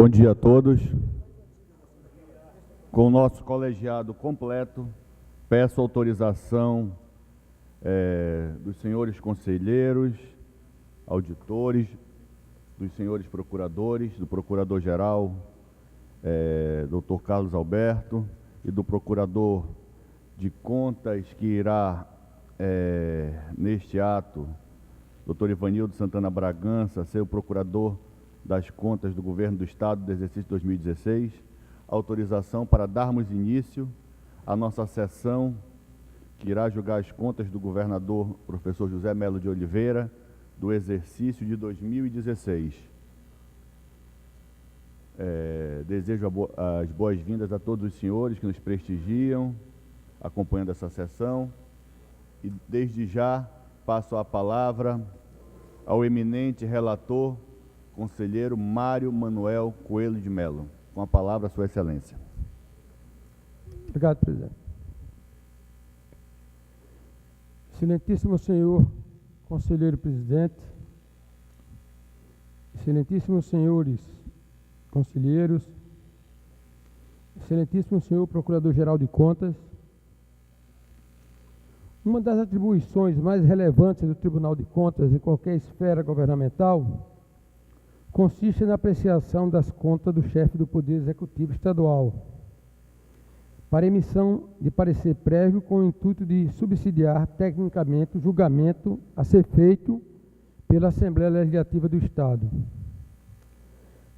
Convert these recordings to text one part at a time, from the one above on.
Bom dia a todos. Com o nosso colegiado completo, peço autorização dos senhores conselheiros, auditores, dos senhores procuradores, do procurador-geral, Dr. Carlos Alberto, e do procurador de contas que irá, neste ato, Dr. Ivanildo Santana Bragança, ser o procurador das contas do Governo do Estado do exercício 2016, autorização para darmos início à nossa sessão, que irá julgar as contas do governador professor José Melo de Oliveira, do exercício de 2016. Desejo as boas-vindas a todos os senhores que nos prestigiam, acompanhando essa sessão, e desde já passo a palavra ao eminente relator, conselheiro Mário Manuel Coelho de Melo. Com a palavra, Sua Excelência. Obrigado, presidente. Excelentíssimo senhor conselheiro presidente, excelentíssimos senhores conselheiros, excelentíssimo senhor procurador-geral de contas, uma das atribuições mais relevantes do Tribunal de Contas em qualquer esfera governamental consiste na apreciação das contas do chefe do Poder Executivo Estadual, para emissão de parecer prévio com o intuito de subsidiar tecnicamente o julgamento a ser feito pela Assembleia Legislativa do Estado.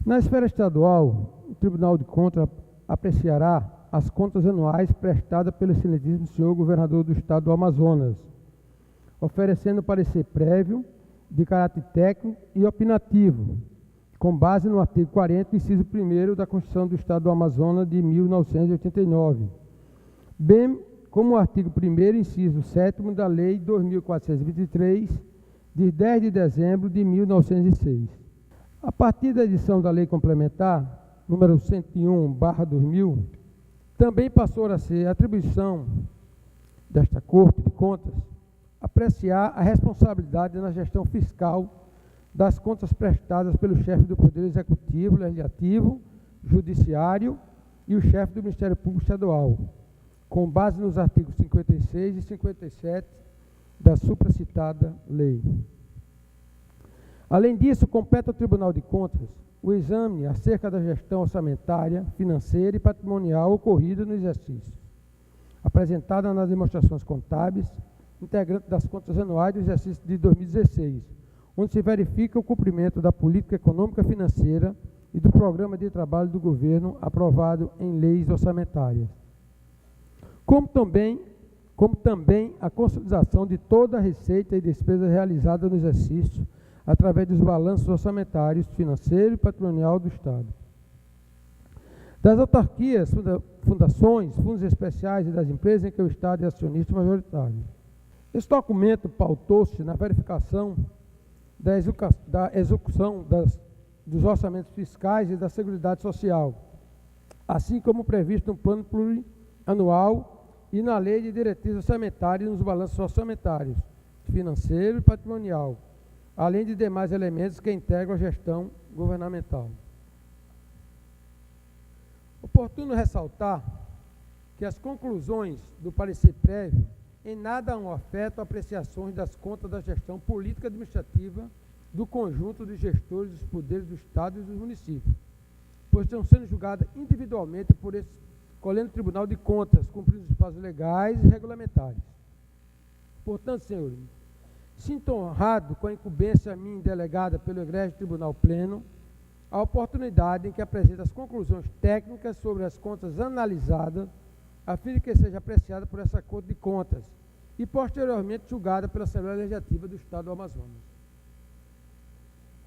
Na esfera estadual, o Tribunal de Contas apreciará as contas anuais prestadas pelo excelentíssimo senhor governador do Estado do Amazonas, oferecendo parecer prévio de caráter técnico e opinativo, com base no artigo 40, inciso 1º da Constituição do Estado do Amazonas de 1989, bem como o artigo 1º, inciso 7º da Lei 2.423, de 10 de dezembro de 1906. A partir da edição da Lei Complementar, número 101/2000, também passou a ser atribuição desta Corte de Contas apreciar a responsabilidade na gestão fiscal das contas prestadas pelo chefe do Poder Executivo, Legislativo, Judiciário e o chefe do Ministério Público Estadual, com base nos artigos 56 e 57 da supracitada lei. Além disso, compete ao Tribunal de Contas o exame acerca da gestão orçamentária, financeira e patrimonial ocorrida no exercício, apresentada nas demonstrações contábeis, integrante das contas anuais do exercício de 2016, onde se verifica o cumprimento da política econômica financeira e do programa de trabalho do governo aprovado em leis orçamentárias. Como também a consolidação de toda a receita e despesa realizada no exercício através dos balanços orçamentários, financeiro e patrimonial do Estado. Das autarquias, fundações, fundos especiais e das empresas em que o Estado é acionista majoritário. Esse documento pautou-se na verificação da execução dos orçamentos fiscais e da Seguridade Social, assim como previsto no Plano Plurianual e na Lei de Diretrizes Orçamentárias e nos balanços orçamentários, financeiro e patrimonial, além de demais elementos que integram a gestão governamental. Oportuno ressaltar que as conclusões do parecer prévio em nada afetam apreciações das contas da gestão política administrativa do conjunto de gestores dos poderes do Estado e dos municípios, pois estão sendo julgadas individualmente por esse colhendo Tribunal de Contas, cumprindo os prazos legais e regulamentares. Portanto, senhores, sinto honrado com a incumbência a mim delegada pelo Egrégio Tribunal Pleno, a oportunidade em que apresenta as conclusões técnicas sobre as contas analisadas, a fim de que seja apreciada por essa Corte de Contas e posteriormente julgada pela Assembleia Legislativa do Estado do Amazonas.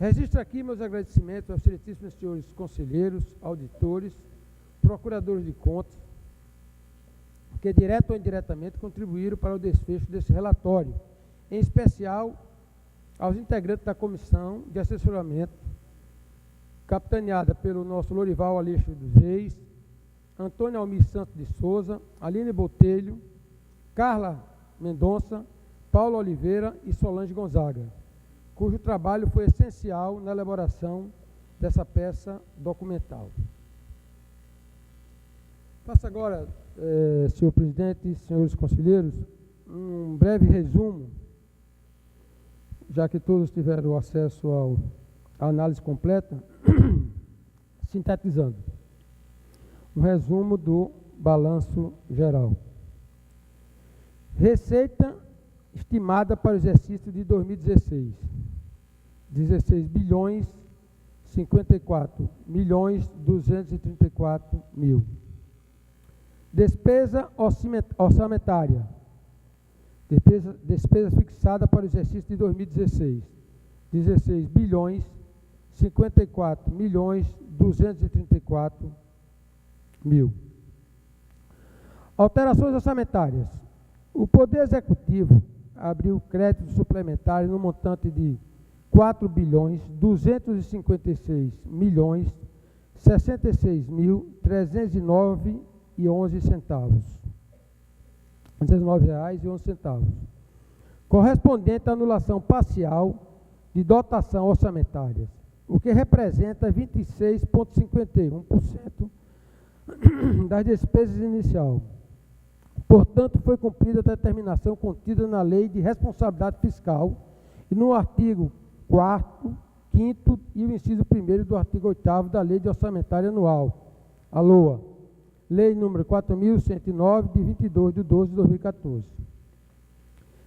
Registro aqui meus agradecimentos aos excelentíssimos senhores conselheiros, auditores, procuradores de contas, que direto ou indiretamente contribuíram para o desfecho desse relatório, em especial aos integrantes da Comissão de Assessoramento, capitaneada pelo nosso Lorival Aleixo dos Reis, Antônio Almir Santos de Souza, Aline Botelho, Carla Mendonça, Paulo Oliveira e Solange Gonzaga, cujo trabalho foi essencial na elaboração dessa peça documental. Faço agora, senhor presidente, senhores conselheiros, um breve resumo, já que todos tiveram acesso à análise completa, sintetizando. Um resumo do balanço geral. Receita estimada para o exercício de 2016, 16 bilhões 54 milhões 234 mil. Despesa orçamentária, despesa fixada para o exercício de 2016, 16 bilhões 54 milhões 234 mil. Alterações orçamentárias. O Poder Executivo abriu crédito suplementar no montante de 4 bilhões 256 milhões 66 mil 309,11 centavos. R$19,11, correspondente à anulação parcial de dotação orçamentária, o que representa 26,51% das despesas inicial. Portanto, foi cumprida a determinação contida na Lei de Responsabilidade Fiscal e no artigo 4º, 5º e o inciso 1º do artigo 8º da Lei de Orçamentária Anual, a LOA, Lei número 4.109, de 22/12/2014.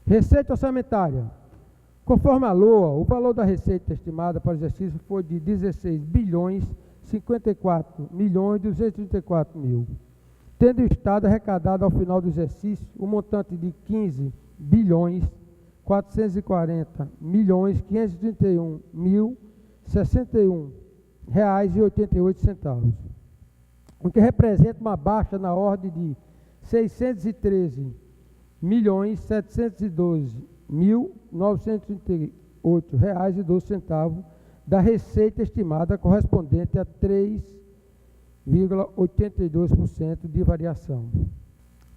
Receita orçamentária. Conforme a LOA, o valor da receita estimada para o exercício foi de 16 bilhões 54 milhões 234 mil, tendo o Estado arrecadado ao final do exercício o montante de 15 bilhões 440 milhões 531 mil 61 reais e 88 centavos, o que representa uma baixa na ordem de 613 milhões 712 mil 938 reais e 12 centavos da receita estimada, correspondente a 3,82% de variação.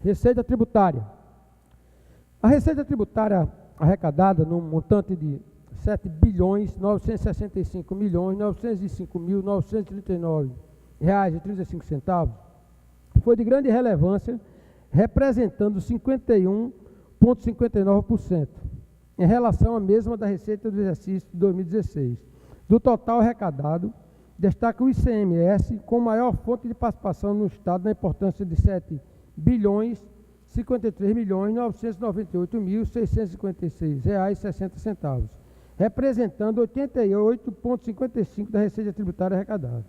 Receita tributária. A receita tributária arrecadada no montante de 7 bilhões 965 milhões 905 mil 939 reais e 35 centavos foi de grande relevância, representando 51,59% em relação à mesma da receita do exercício de 2016. Do total arrecadado, destaca o ICMS com maior fonte de participação no Estado na importância de 7 bilhões 53 milhões 998 mil 656 reais e 60 centavos, representando 88,55% da receita tributária arrecadada.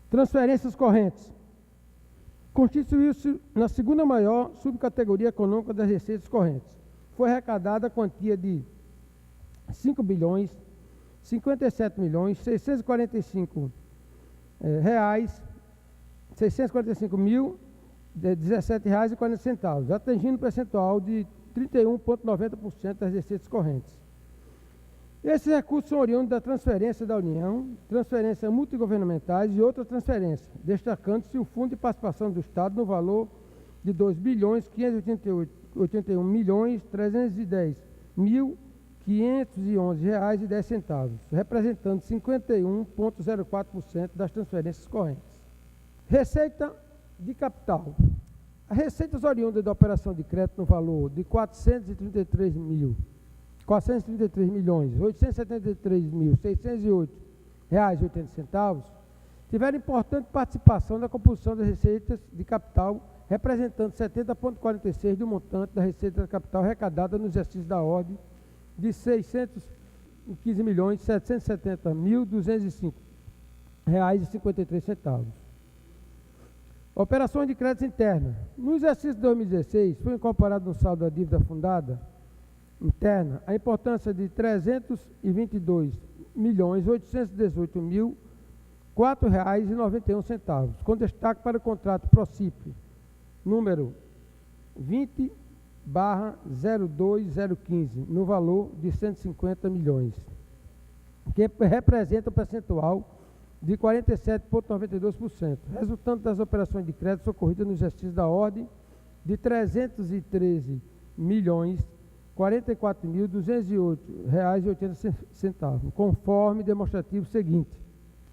Transferências correntes. Constituiu-se na segunda maior subcategoria econômica das receitas correntes. Foi arrecadada a quantia de 5 bilhões 57 milhões 645 reais 645 mil 17 reais e 40 centavos, atingindo um percentual de 31,90% das receitas correntes. Esses recursos são oriundos da transferência da União, transferências multigovernamentais e outras transferências, destacando-se o Fundo de Participação do Estado no valor de 2 bilhões 581 milhões 310 mil 511 reais e 10 centavos, representando 51,04% das transferências correntes. Receita de capital. As receitas oriundas da operação de crédito no valor de 433 milhões 873 mil 608 reais e 80 centavos tiveram importante participação na composição das receitas de capital, representando 70,46% do montante da receita de capital arrecadada no exercício da ordem de 615 milhões 770 mil 205 reais e 53 centavos. Operações de crédito interna. No exercício de 2016, foi incorporado no saldo da dívida fundada interna a importância de 322 milhões 818 mil R$4,91, com destaque para o contrato ProCipre, número 20/02015, no valor de 150 milhões, que representa um percentual de 47,92%, resultante das operações de crédito ocorridas no exercício da ordem de 313 milhões R$44.208,80, conforme demonstrativo seguinte.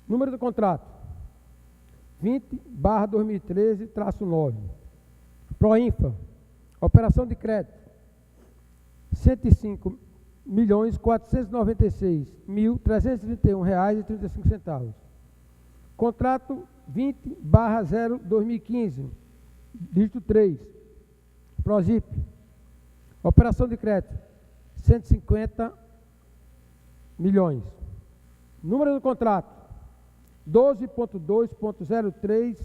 Número do contrato: 20/2013-9. Proinfa, operação de crédito: R$105.496.331,35. Contrato 20/0-2015, dígito 3. Prosip, operação de crédito: 150 milhões. Número do contrato: 12.2.03,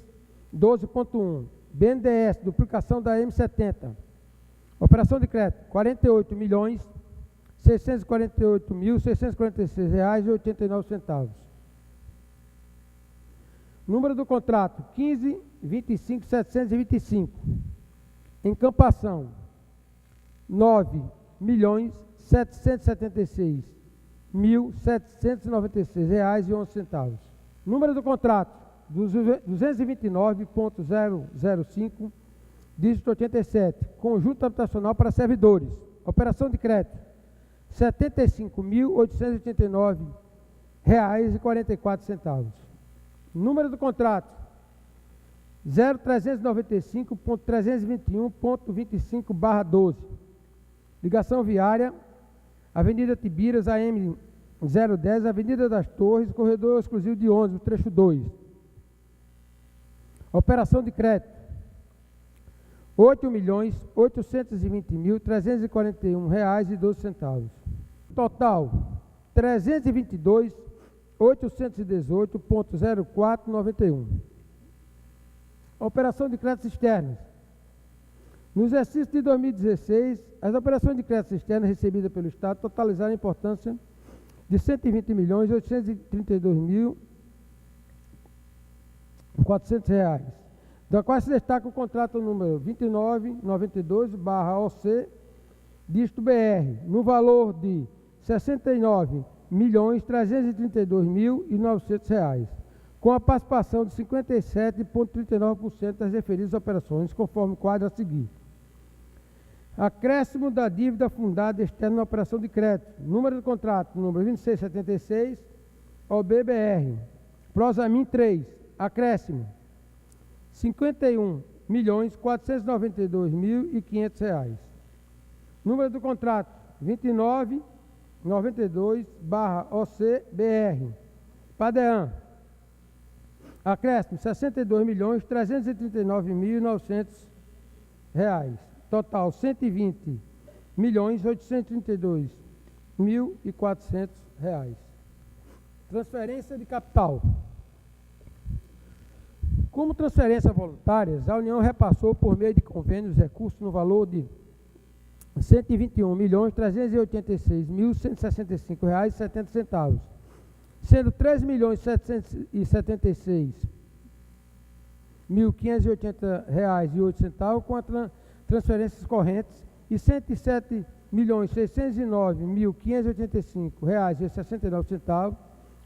12.1. BNDES, duplicação da M70. Operação de crédito: R$48.648.646,89. Número do contrato: 15.25.725. Encampação: R$9.776.796,11. Número do contrato: 229.005, dígito 87, conjunto habitacional para servidores. Operação de crédito: R$75.889,44. Número do contrato: 0395.321.25/12. Ligação viária: Avenida Tibiras, AM 010, Avenida das Torres, corredor exclusivo de ônibus, trecho 2. Operação de crédito: R$8.820.341,12. Total: R$322.818,0491. Operação de crédito externas: no exercício de 2016, as operações de crédito externas recebidas pelo Estado totalizaram a importância de R$120.832.400, da qual se destaca o contrato número 2992/OC, dígito BR, no valor de R$69.332.900, com a participação de 57,39% das referidas operações, conforme o quadro a seguir. Acréscimo da dívida fundada externa na operação de crédito. Número do contrato: número 2676, OBBR. Prosamin 3, acréscimo: R$51.492.500. Número do contrato: 2992/OCBR. Padean, acréscimo: R$62.339.900. Total: R$120.832.400. Transferência de capital. Como transferências voluntárias, a União repassou por meio de convênios recursos no valor de R$121.366.165,70, sendo R$3.776.580,08 com a transferências correntes e R$107.609.585,69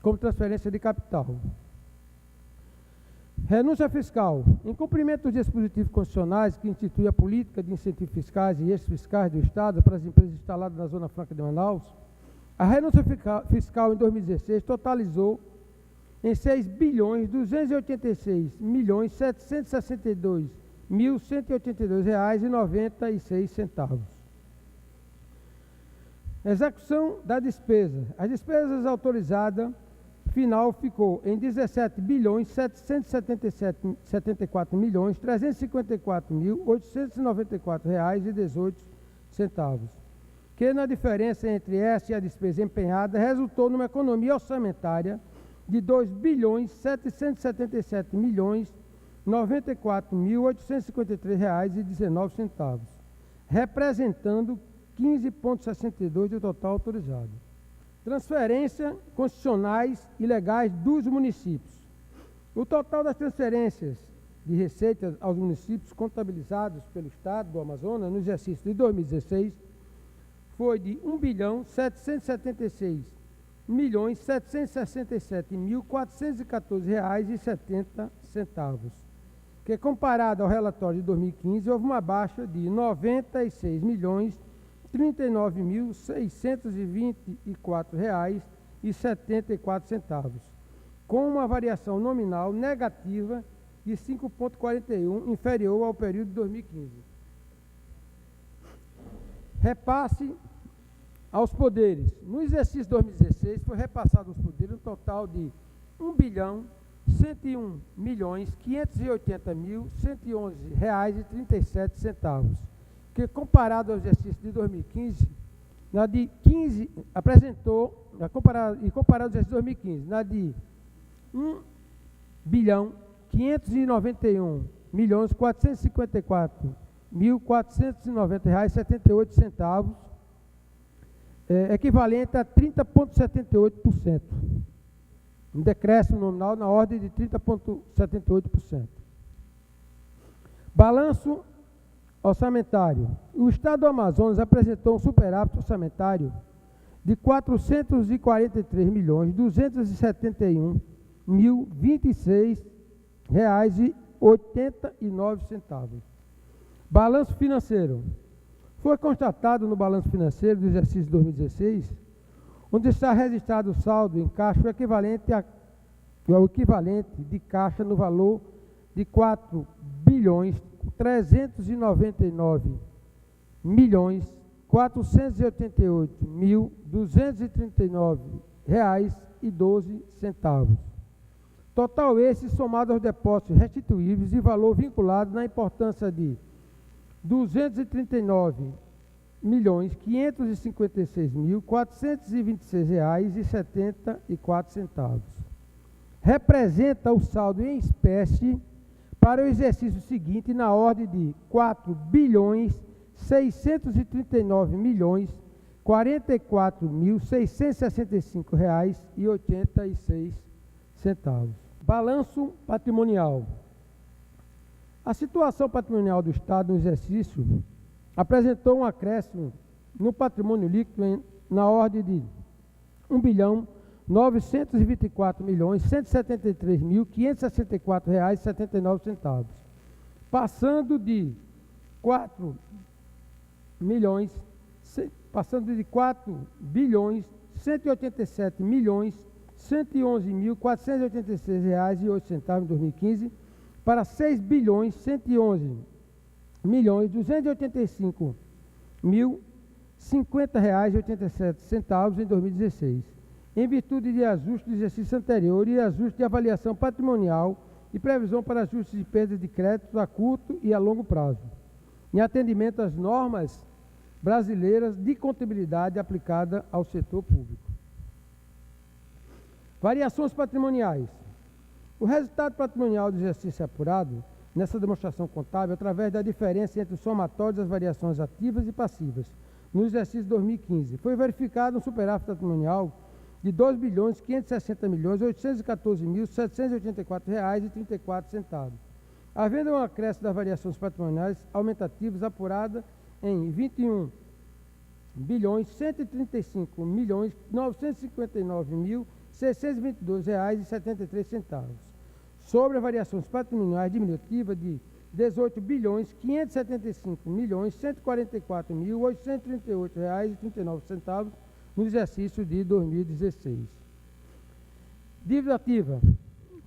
como transferência de capital. Renúncia fiscal. Em cumprimento dos dispositivos constitucionais que instituem a política de incentivos fiscais e extras fiscais do Estado para as empresas instaladas na Zona Franca de Manaus, a renúncia fiscal em 2016 totalizou em R$6.286.182.182,96. Execução da despesa. As despesas autorizadas final ficou em R$17.774.354.894,18, que na diferença entre essa e a despesa empenhada resultou numa economia orçamentária de R$2.777.094.853,19, representando 15,62% do total autorizado. Transferências constitucionais e legais dos municípios. O total das transferências de receitas aos municípios contabilizados pelo Estado do Amazonas no exercício de 2016 foi de R$1.766.414,70, que comparado ao relatório de 2015 houve uma baixa de R$96.300.000 R$39.624,74, com uma variação nominal negativa de 5,41, inferior ao período de 2015. Repasse aos poderes. No exercício 2016, foi repassado aos poderes um total de R$1.101.180.111,37, que comparado ao exercício de 2015, comparado ao exercício de 2015, na de R$1.591.454.490,78, equivalente a 30,78%. Um decréscimo nominal na ordem de 30,78%. Balanço orçamentário. O Estado do Amazonas apresentou um superávit orçamentário de R$443.226,89. Balanço financeiro. Foi constatado no balanço financeiro do exercício 2016, onde está registrado o saldo em caixa equivalente de caixa no valor de R$4.399.488.239,12. Total esse somado aos depósitos restituíveis e valor vinculado na importância de R$239.556.426,74. Representa o saldo em espécie para o exercício seguinte na ordem de R$4.639.044.665,86. Balanço patrimonial. A situação patrimonial do Estado no exercício apresentou um acréscimo no patrimônio líquido na ordem de R$1.924.173.564,79, passando de R$4.187.111.486,08 em 2015 para R$6.111.285.050,87 em 2016, em virtude de ajuste do exercício anterior e ajuste de avaliação patrimonial e previsão para ajustes de perda de créditos a curto e a longo prazo, em atendimento às normas brasileiras de contabilidade aplicada ao setor público. Variações patrimoniais. O resultado patrimonial do exercício apurado nessa demonstração contábil através da diferença entre o somatório das variações ativas e passivas no exercício 2015. Foi verificado um superávit patrimonial de R$2.560.814.784,34, havendo um acréscimo das variações patrimoniais aumentativas apurada em R$21.135.959.622,73, sobre as variações patrimoniais diminutivas de R$18.575.144.838,39 no exercício de 2016. Dívida ativa.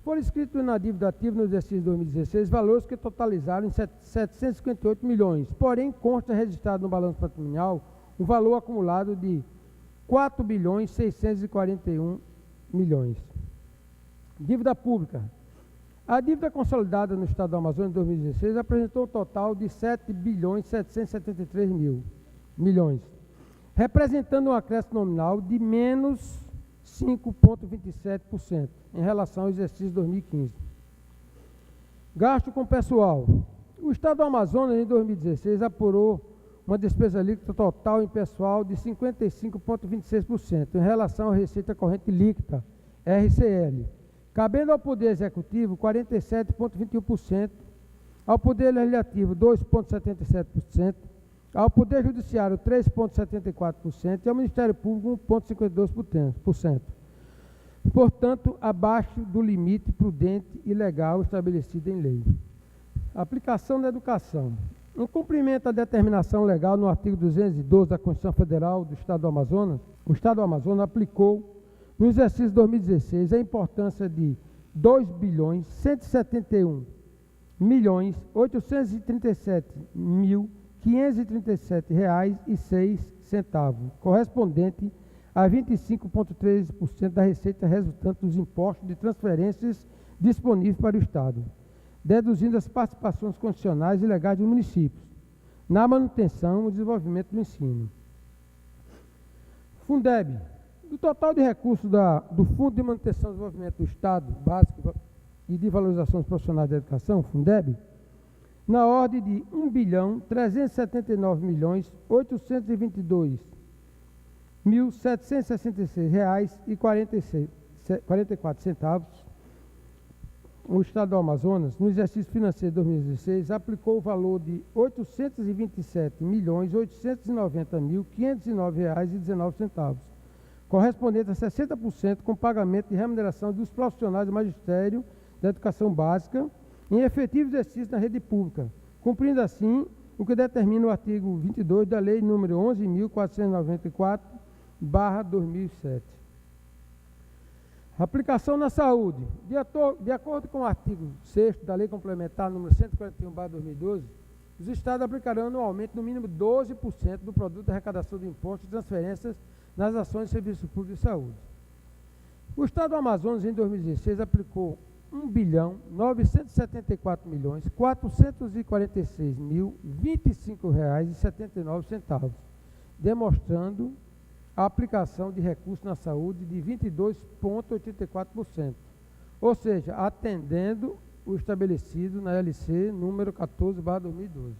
Foram inscritos na dívida ativa no exercício de 2016 valores que totalizaram 758 milhões, porém consta registrado no balanço patrimonial um valor acumulado de R$4.641 milhões. Dívida pública. A dívida consolidada no Estado do Amazonas em 2016 apresentou um total de R$7.773 milhões, representando um acréscimo nominal de menos 5,27% em relação ao exercício 2015. Gasto com pessoal. O Estado do Amazonas, em 2016, apurou uma despesa líquida total em pessoal de 55,26% em relação à receita corrente líquida, RCL, cabendo ao Poder Executivo 47,21%, ao Poder Legislativo 2,77%, ao Poder Judiciário 3,74% e ao Ministério Público 1,52%. Portanto, abaixo do limite prudente e legal estabelecido em lei. Aplicação da educação. Em cumprimento à determinação legal no artigo 212 da Constituição Federal do Estado do Amazonas, o Estado do Amazonas aplicou, no exercício 2016, a importância de R$ 2.171.537.537,06, correspondente a 25,13% da receita resultante dos impostos de transferências disponíveis para o Estado, deduzindo as participações constitucionais e legais dos municípios, na manutenção e desenvolvimento do ensino. Fundeb, do total de recursos do Fundo de Manutenção e Desenvolvimento do Estado, Básico e de Valorização dos Profissionais da Educação, Fundeb, na ordem de R$ 1.379.822.766,44, o Estado do Amazonas, no exercício financeiro de 2016, aplicou o valor de R$ 827.890.509,19, correspondente a 60% com pagamento de remuneração dos profissionais do magistério da educação básica em efetivo exercício na rede pública, cumprindo assim o que determina o artigo 22 da Lei nº 11.494/2007. Aplicação na saúde. De acordo com o artigo 6º da Lei Complementar nº 141/2012, os estados aplicarão anualmente no mínimo 12% do produto da arrecadação de impostos e transferências nas ações de serviço público de saúde. O Estado do Amazonas, em 2016, aplicou R$ 1.974.446.025,79, demonstrando a aplicação de recursos na saúde de 22,84%, ou seja, atendendo o estabelecido na LC número 14/2012.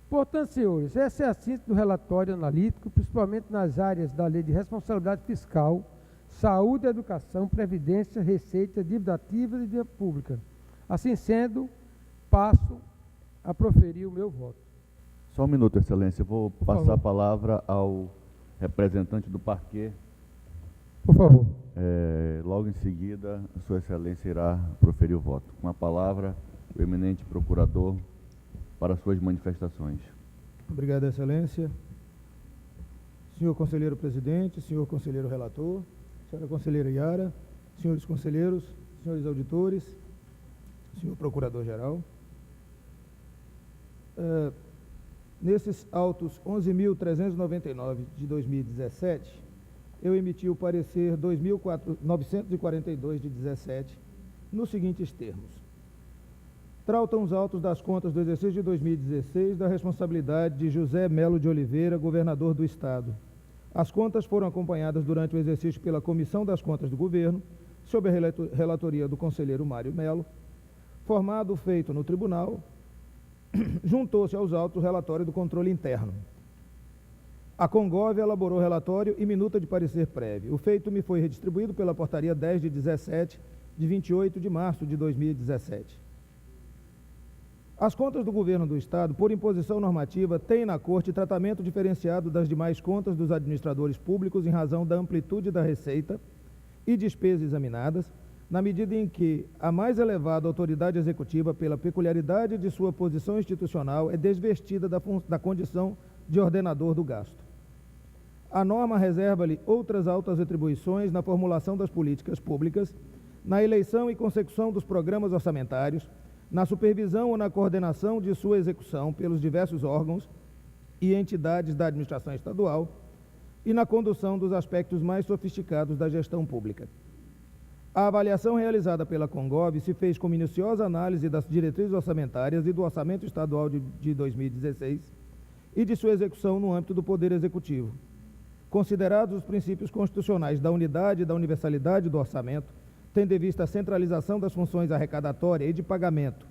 Portanto, senhores, essa é a síntese do relatório analítico, principalmente nas áreas da Lei de Responsabilidade Fiscal, Saúde, Educação, Previdência, Receita, Dívida Ativa e Dívida Pública. Assim sendo, passo a proferir o meu voto. Só um minuto, Excelência. Eu vou passar a palavra ao representante do parquê. Por favor. Logo em seguida, a Sua Excelência irá proferir o voto. Com a palavra, o eminente procurador para suas manifestações. Obrigado, Excelência. Senhor conselheiro presidente, senhor conselheiro relator, senhora conselheira Yara, senhores conselheiros, senhores auditores, senhor procurador-geral. Nesses autos 11.399 de 2017, eu emiti o parecer 2.942 de 17, nos seguintes termos. Trautam os autos das contas do exercício de 2016 da responsabilidade de José Melo de Oliveira, governador do Estado. As contas foram acompanhadas durante o exercício pela Comissão das Contas do Governo, sob a relatoria do conselheiro Mário Melo. Formado o feito no tribunal, juntou-se aos autos o relatório do controle interno. A Congov elaborou relatório e minuta de parecer prévio. O feito me foi redistribuído pela portaria 10 de 17, de 28 de março de 2017. As contas do governo do Estado, por imposição normativa, têm na Corte tratamento diferenciado das demais contas dos administradores públicos em razão da amplitude da receita e despesas examinadas, na medida em que a mais elevada autoridade executiva, pela peculiaridade de sua posição institucional, é desvestida da condição de ordenador do gasto. A norma reserva-lhe outras altas atribuições na formulação das políticas públicas, na eleição e consecução dos programas orçamentários, na supervisão ou na coordenação de sua execução pelos diversos órgãos e entidades da administração estadual e na condução dos aspectos mais sofisticados da gestão pública. A avaliação realizada pela Congov se fez com minuciosa análise das diretrizes orçamentárias e do orçamento estadual de 2016 e de sua execução no âmbito do Poder Executivo. Considerados os princípios constitucionais da unidade e da universalidade do orçamento, tendo em vista a centralização das funções arrecadatória e de pagamento,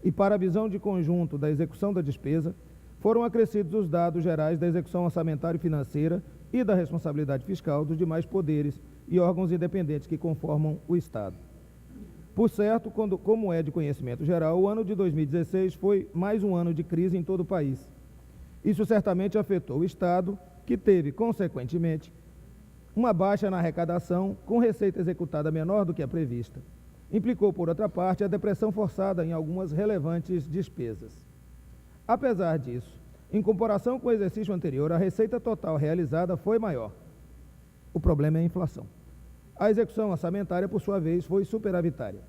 e para a visão de conjunto da execução da despesa, foram acrescidos os dados gerais da execução orçamentária e financeira e da responsabilidade fiscal dos demais poderes e órgãos independentes que conformam o Estado. Por certo, como é de conhecimento geral, o ano de 2016 foi mais um ano de crise em todo o país. Isso certamente afetou o Estado, que teve, consequentemente, uma baixa na arrecadação, com receita executada menor do que a prevista. Implicou, por outra parte, a depressão forçada em algumas relevantes despesas. Apesar disso, em comparação com o exercício anterior, a receita total realizada foi maior. O problema é a inflação. A execução orçamentária, por sua vez, foi superavitária.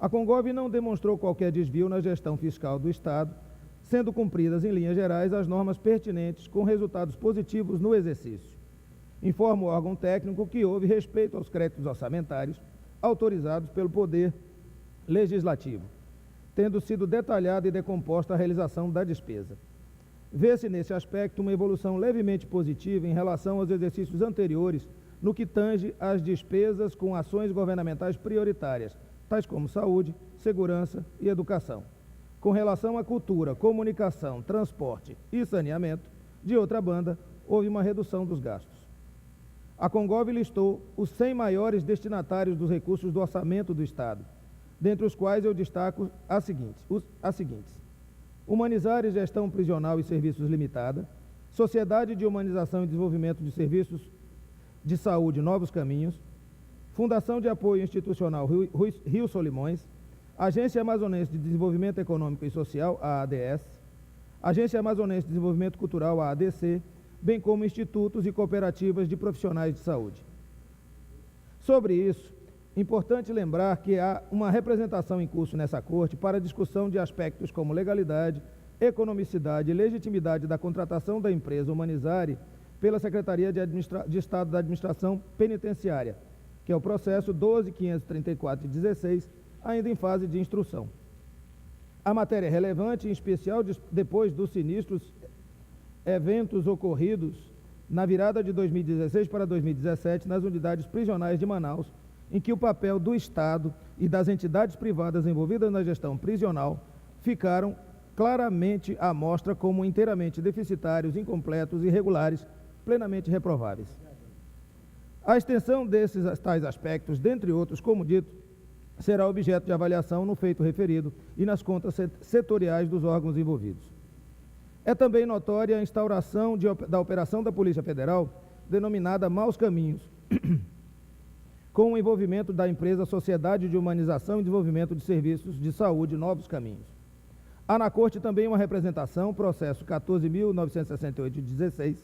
A Congov não demonstrou qualquer desvio na gestão fiscal do Estado, sendo cumpridas, em linhas gerais, as normas pertinentes com resultados positivos no exercício. Informa o órgão técnico que houve respeito aos créditos orçamentários autorizados pelo Poder Legislativo, tendo sido detalhada e decomposta a realização da despesa. Vê-se nesse aspecto uma evolução levemente positiva em relação aos exercícios anteriores no que tange às despesas com ações governamentais prioritárias, tais como saúde, segurança e educação. Com relação à cultura, comunicação, transporte e saneamento, de outra banda, houve uma redução dos gastos. A Congov listou os 100 maiores destinatários dos recursos do orçamento do Estado, dentre os quais eu destaco as seguintes: Humanizar e Gestão Prisional e Serviços Limitada, Sociedade de Humanização e Desenvolvimento de Serviços de Saúde Novos Caminhos, Fundação de Apoio Institucional Rio Solimões, Agência Amazonense de Desenvolvimento Econômico e Social, a ADS, Agência Amazonense de Desenvolvimento Cultural, a ADC, bem como institutos e cooperativas de profissionais de saúde. Sobre isso, importante lembrar que há uma representação em curso nessa Corte para discussão de aspectos como legalidade, economicidade e legitimidade da contratação da empresa Humanizare pela Secretaria de Estado da Administração Penitenciária, que é o processo 12.534/16, ainda em fase de instrução. A matéria é relevante, em especial depois dos sinistros eventos ocorridos na virada de 2016 para 2017 nas unidades prisionais de Manaus, em que o papel do Estado e das entidades privadas envolvidas na gestão prisional ficaram claramente à mostra como inteiramente deficitários, incompletos, irregulares, plenamente reprováveis. A extensão desses tais aspectos, dentre outros, como dito, será objeto de avaliação no feito referido e nas contas setoriais dos órgãos envolvidos. É também notória a instauração da operação da Polícia Federal, denominada Maus Caminhos, com o envolvimento da empresa Sociedade de Humanização e Desenvolvimento de Serviços de Saúde Novos Caminhos. Há na Corte também uma representação, processo 14.968/16,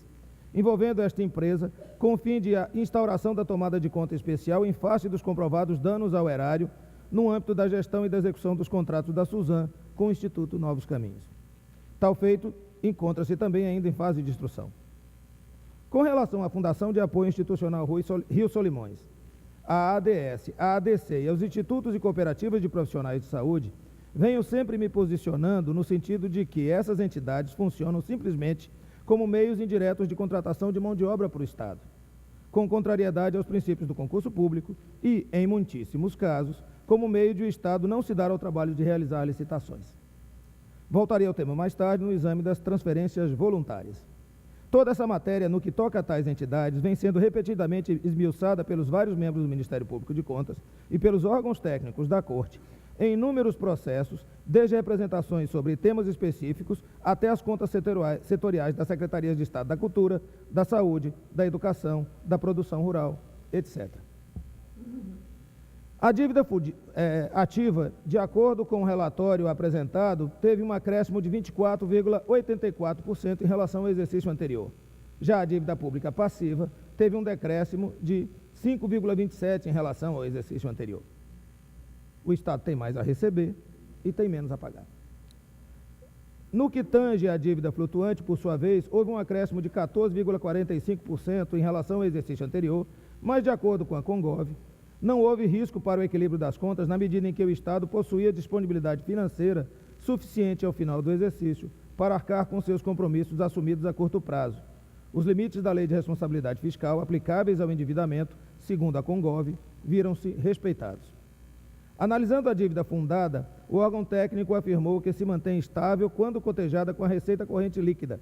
envolvendo esta empresa, com o fim de instauração da tomada de conta especial em face dos comprovados danos ao erário, no âmbito da gestão e da execução dos contratos da Suzan com o Instituto Novos Caminhos. Tal feito encontra-se também ainda em fase de instrução. Com relação à Fundação de Apoio Institucional Rio Solimões, a ADS, a ADC e aos institutos e cooperativas de profissionais de saúde, venho sempre me posicionando no sentido de que essas entidades funcionam simplesmente como meios indiretos de contratação de mão de obra para o Estado, com contrariedade aos princípios do concurso público e, em muitíssimos casos, como meio de o Estado não se dar ao trabalho de realizar licitações. Voltarei ao tema mais tarde no exame das transferências voluntárias. Toda essa matéria, no que toca a tais entidades, vem sendo repetidamente esmiuçada pelos vários membros do Ministério Público de Contas e pelos órgãos técnicos da Corte, em inúmeros processos, desde representações sobre temas específicos até as contas setoriais das Secretarias de Estado da Cultura, da Saúde, da Educação, da Produção Rural, etc. A dívida ativa, de acordo com o relatório apresentado, teve um acréscimo de 24,84% em relação ao exercício anterior. Já a dívida pública passiva teve um decréscimo de 5,27% em relação ao exercício anterior. O Estado tem mais a receber e tem menos a pagar. No que tange à dívida flutuante, por sua vez, houve um acréscimo de 14,45% em relação ao exercício anterior, mas, de acordo com a Congov, não houve risco para o equilíbrio das contas na medida em que o Estado possuía disponibilidade financeira suficiente ao final do exercício para arcar com seus compromissos assumidos a curto prazo. Os limites da Lei de Responsabilidade Fiscal aplicáveis ao endividamento, segundo a Congov, viram-se respeitados. Analisando a dívida fundada, o órgão técnico afirmou que se mantém estável quando cotejada com a receita corrente líquida,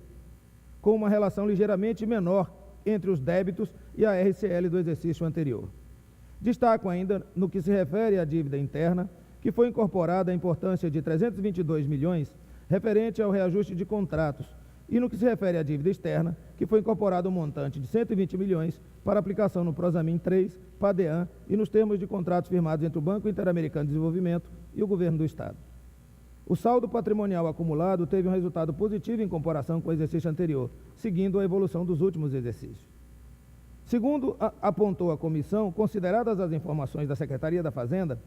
com uma relação ligeiramente menor entre os débitos e a RCL do exercício anterior. Destaco ainda, no que se refere à dívida interna, que foi incorporada a importância de 322 milhões referente ao reajuste de contratos, e no que se refere à dívida externa, que foi incorporado um montante de 120 milhões para aplicação no Prosamin 3, PADEAN e nos termos de contratos firmados entre o Banco Interamericano de Desenvolvimento e o Governo do Estado. O saldo patrimonial acumulado teve um resultado positivo em comparação com o exercício anterior, seguindo a evolução dos últimos exercícios. Segundo apontou a comissão, consideradas as informações da Secretaria da Fazenda,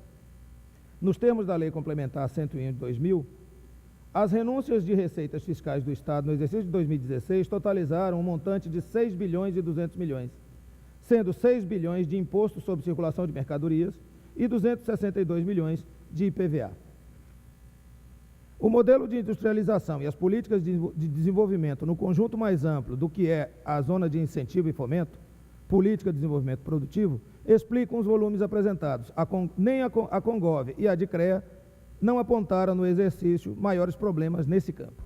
nos termos da Lei Complementar 101 de 2000, as renúncias de receitas fiscais do Estado no exercício de 2016 totalizaram um montante de 6 bilhões e 200 milhões, sendo 6 bilhões de imposto sobre circulação de mercadorias e 262 milhões de IPVA. O modelo de industrialização e as políticas de desenvolvimento no conjunto mais amplo do que é a zona de incentivo e fomento, política de desenvolvimento produtivo, explicam os volumes apresentados. Nem a Congov e a DICREA não apontaram no exercício maiores problemas nesse campo.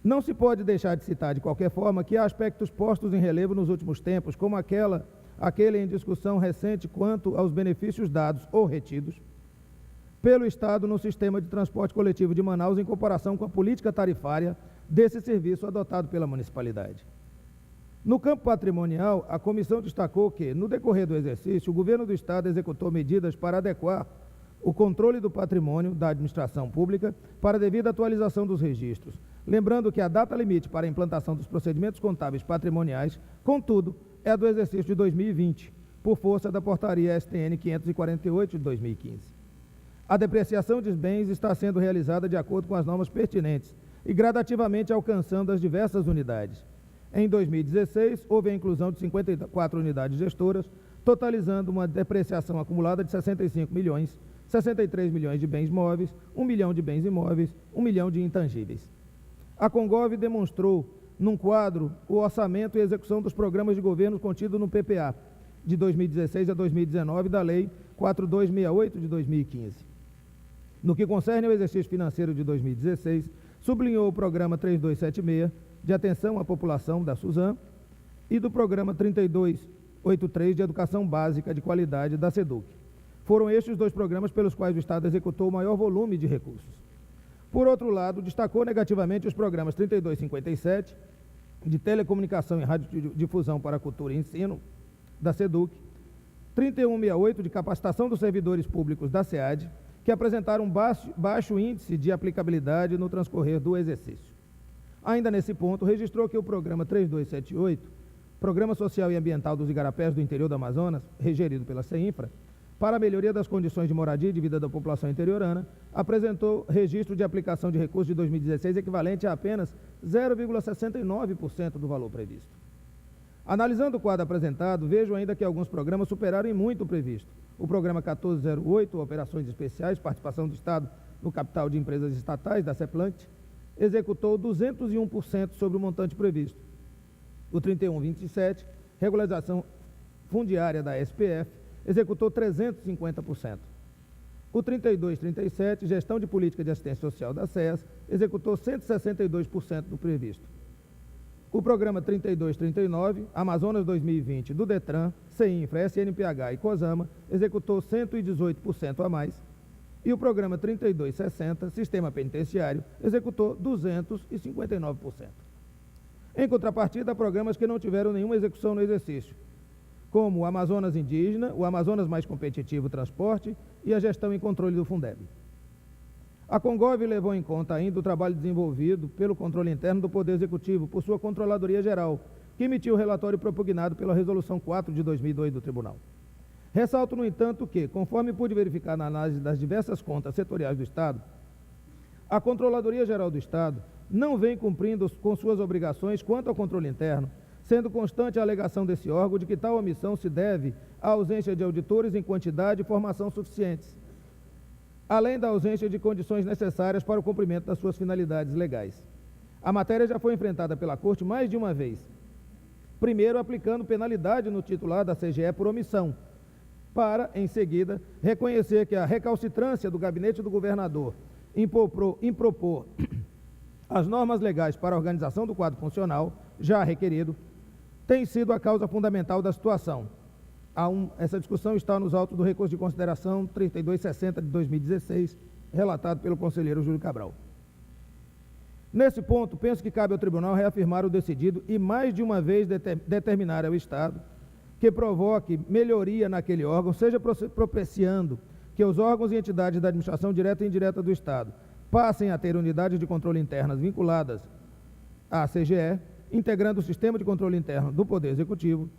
Não se pode deixar de citar, de qualquer forma, que há aspectos postos em relevo nos últimos tempos, como aquele em discussão recente quanto aos benefícios dados ou retidos pelo Estado no sistema de transporte coletivo de Manaus em comparação com a política tarifária desse serviço adotado pela municipalidade. No campo patrimonial, a comissão destacou que, no decorrer do exercício, o governo do Estado executou medidas para adequar o controle do patrimônio da administração pública para a devida atualização dos registros, lembrando que a data limite para a implantação dos procedimentos contábeis patrimoniais, contudo, é a do exercício de 2020, por força da portaria STN 548 de 2015. A depreciação de bens está sendo realizada de acordo com as normas pertinentes e gradativamente alcançando as diversas unidades. Em 2016, houve a inclusão de 54 unidades gestoras, totalizando uma depreciação acumulada de 65 milhões, 63 milhões de bens móveis, 1 milhão de bens imóveis, 1 milhão de intangíveis. A Congov demonstrou, num quadro, o orçamento e execução dos programas de governo contidos no PPA, de 2016 a 2019, da Lei 4268 de 2015. No que concerne ao exercício financeiro de 2016, sublinhou o programa 3276, de atenção à população da SUSAM, e do programa 3283, de educação básica de qualidade da SEDUC. Foram estes os dois programas pelos quais o Estado executou o maior volume de recursos. Por outro lado, destacou negativamente os programas 3257, de telecomunicação e radiodifusão para cultura e ensino, da SEDUC, 3168, de capacitação dos servidores públicos da SEAD, que apresentaram baixo índice de aplicabilidade no transcorrer do exercício. Ainda nesse ponto, registrou que o programa 3278, Programa Social e Ambiental dos Igarapés do Interior do Amazonas, regerido pela CEINFRA, para a melhoria das condições de moradia e de vida da população interiorana, apresentou registro de aplicação de recursos de 2016 equivalente a apenas 0,69% do valor previsto. Analisando o quadro apresentado, vejo ainda que alguns programas superaram em muito o previsto. O programa 1408, Operações Especiais, Participação do Estado no Capital de Empresas Estatais, da CEPLANT, executou 201% sobre o montante previsto. O 3127, Regularização Fundiária da SPF, executou 350%. O 3237, Gestão de Política de Assistência Social da SES, executou 162% do previsto. O programa 3239, Amazonas 2020, do DETRAN, CEINFRA, SNPH e COSAMA, executou 118% a mais. E o programa 3260, Sistema Penitenciário, executou 259%. Em contrapartida, há programas que não tiveram nenhuma execução no exercício, como o Amazonas Indígena, o Amazonas Mais Competitivo Transporte e a Gestão e Controle do Fundeb. A Congov levou em conta ainda o trabalho desenvolvido pelo controle interno do Poder Executivo por sua Controladoria Geral, que emitiu o relatório propugnado pela Resolução 4 de 2002 do Tribunal. Ressalto, no entanto, que, conforme pude verificar na análise das diversas contas setoriais do Estado, a Controladoria Geral do Estado não vem cumprindo com suas obrigações quanto ao controle interno, sendo constante a alegação desse órgão de que tal omissão se deve à ausência de auditores em quantidade e formação suficientes, além da ausência de condições necessárias para o cumprimento das suas finalidades legais. A matéria já foi enfrentada pela Corte mais de uma vez, primeiro aplicando penalidade no titular da CGE por omissão, para, em seguida, reconhecer que a recalcitrância do gabinete do governador em propor as normas legais para a organização do quadro funcional, já requerido, tem sido a causa fundamental da situação. Essa discussão está nos autos do recurso de consideração 3260 de 2016, relatado pelo conselheiro Júlio Cabral. Nesse ponto, penso que cabe ao tribunal reafirmar o decidido e mais de uma vez determinar ao Estado que provoque melhoria naquele órgão, seja propiciando que os órgãos e entidades da administração direta e indireta do Estado passem a ter unidades de controle internas vinculadas à CGE, integrando o sistema de controle interno do Poder Executivo,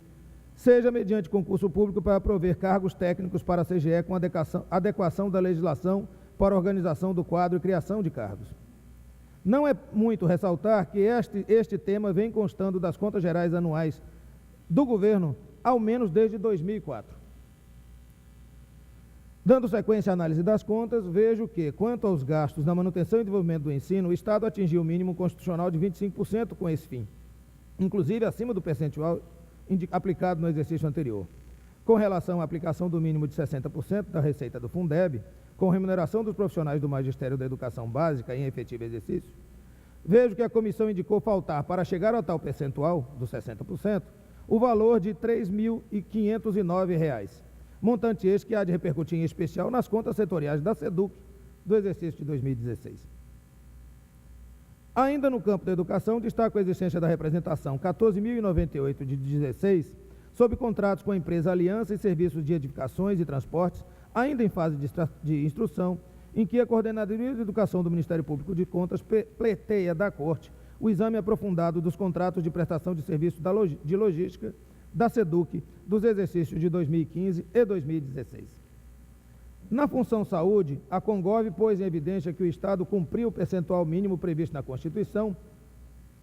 seja mediante concurso público para prover cargos técnicos para a CGE com adequação da legislação para a organização do quadro e criação de cargos. Não é muito ressaltar que este tema vem constando das contas gerais anuais do governo, ao menos desde 2004. Dando sequência à análise das contas, vejo que, quanto aos gastos na manutenção e desenvolvimento do ensino, o Estado atingiu o mínimo constitucional de 25% com esse fim, inclusive acima do percentual aplicado no exercício anterior. Com relação à aplicação do mínimo de 60% da receita do Fundeb, com remuneração dos profissionais do Magistério da Educação Básica em efetivo exercício, vejo que a comissão indicou faltar, para chegar a tal percentual, dos 60%, o valor de R$ 3.509, montante este que há de repercutir em especial nas contas setoriais da SEDUC do exercício de 2016. Ainda no campo da educação, destaco a existência da representação 14.098 de 16, sob contratos com a empresa Aliança e serviços de edificações e transportes, ainda em fase de instrução, em que a Coordenadoria de Educação do Ministério Público de Contas pleiteia da Corte o exame aprofundado dos contratos de prestação de serviços de logística da SEDUC dos exercícios de 2015 e 2016. Na função saúde, a Congov pôs em evidência que o Estado cumpriu o percentual mínimo previsto na Constituição,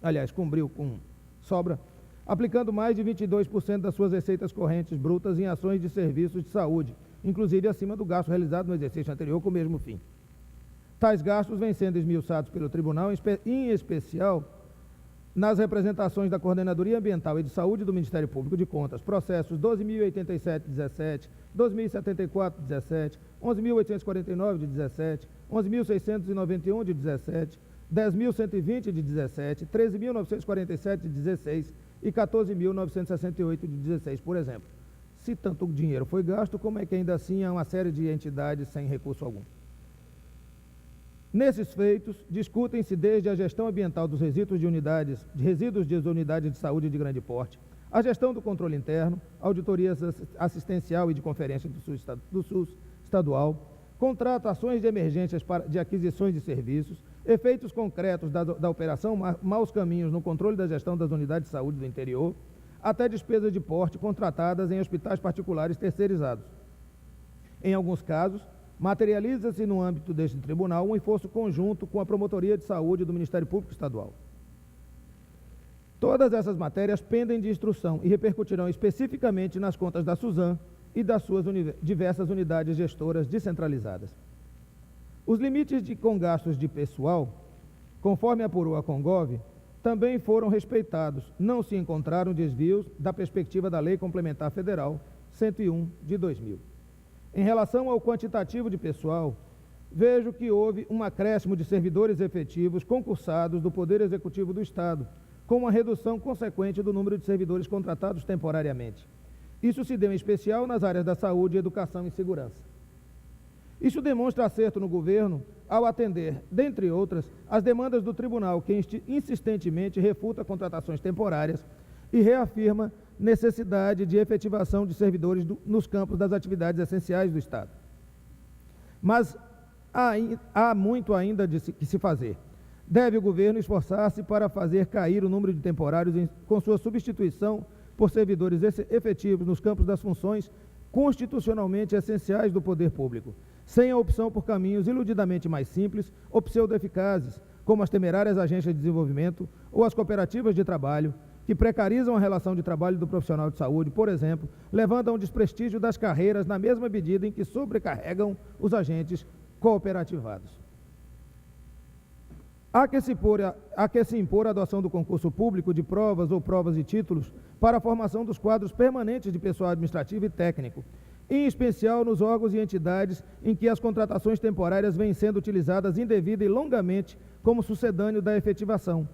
aliás, cumpriu com sobra, aplicando mais de 22% das suas receitas correntes brutas em ações de serviços de saúde, inclusive acima do gasto realizado no exercício anterior com o mesmo fim. Tais gastos vêm sendo esmiuçados pelo Tribunal, em especial nas representações da Coordenadoria Ambiental e de Saúde do Ministério Público de Contas, processos 12.087/17, 2.074/17, 11.849/17, 11.691/17, 10.120/17, 13.947/16 e 14.968/16, por exemplo. Se tanto dinheiro foi gasto, como é que ainda assim há uma série de entidades sem recurso algum? Nesses feitos, discutem-se desde a gestão ambiental dos resíduos de unidades de saúde de grande porte, a gestão do controle interno, auditoria assistencial e de conferência do SUS estadual, contratações de emergências de aquisições de serviços, efeitos concretos da operação Maus Caminhos no controle da gestão das unidades de saúde do interior, até despesas de porte contratadas em hospitais particulares terceirizados. Em alguns casos, materializa-se no âmbito deste tribunal um esforço conjunto com a Promotoria de Saúde do Ministério Público Estadual. Todas essas matérias pendem de instrução e repercutirão especificamente nas contas da SUSAM e das suas diversas unidades gestoras descentralizadas. Os limites com gastos de pessoal, conforme apurou a Congov, também foram respeitados. Não se encontraram desvios da perspectiva da Lei Complementar Federal 101 de 2000. Em relação ao quantitativo de pessoal, vejo que houve um acréscimo de servidores efetivos concursados do Poder Executivo do Estado, com uma redução consequente do número de servidores contratados temporariamente. Isso se deu em especial nas áreas da saúde, educação e segurança. Isso demonstra acerto no governo ao atender, dentre outras, as demandas do tribunal, que insistentemente refuta contratações temporárias e reafirma necessidade de efetivação de servidores nos campos das atividades essenciais do Estado. Mas há muito ainda que se fazer. Deve o governo esforçar-se para fazer cair o número de temporários com sua substituição por servidores efetivos nos campos das funções constitucionalmente essenciais do poder público, sem a opção por caminhos iludidamente mais simples ou pseudo-eficazes, como as temerárias agências de desenvolvimento ou as cooperativas de trabalho, que precarizam a relação de trabalho do profissional de saúde, por exemplo, levando a um desprestígio das carreiras na mesma medida em que sobrecarregam os agentes cooperativados. Há que se impor a adoção do concurso público de provas ou provas e títulos para a formação dos quadros permanentes de pessoal administrativo e técnico, em especial nos órgãos e entidades em que as contratações temporárias vêm sendo utilizadas indevida e longamente como sucedâneo da efetivação,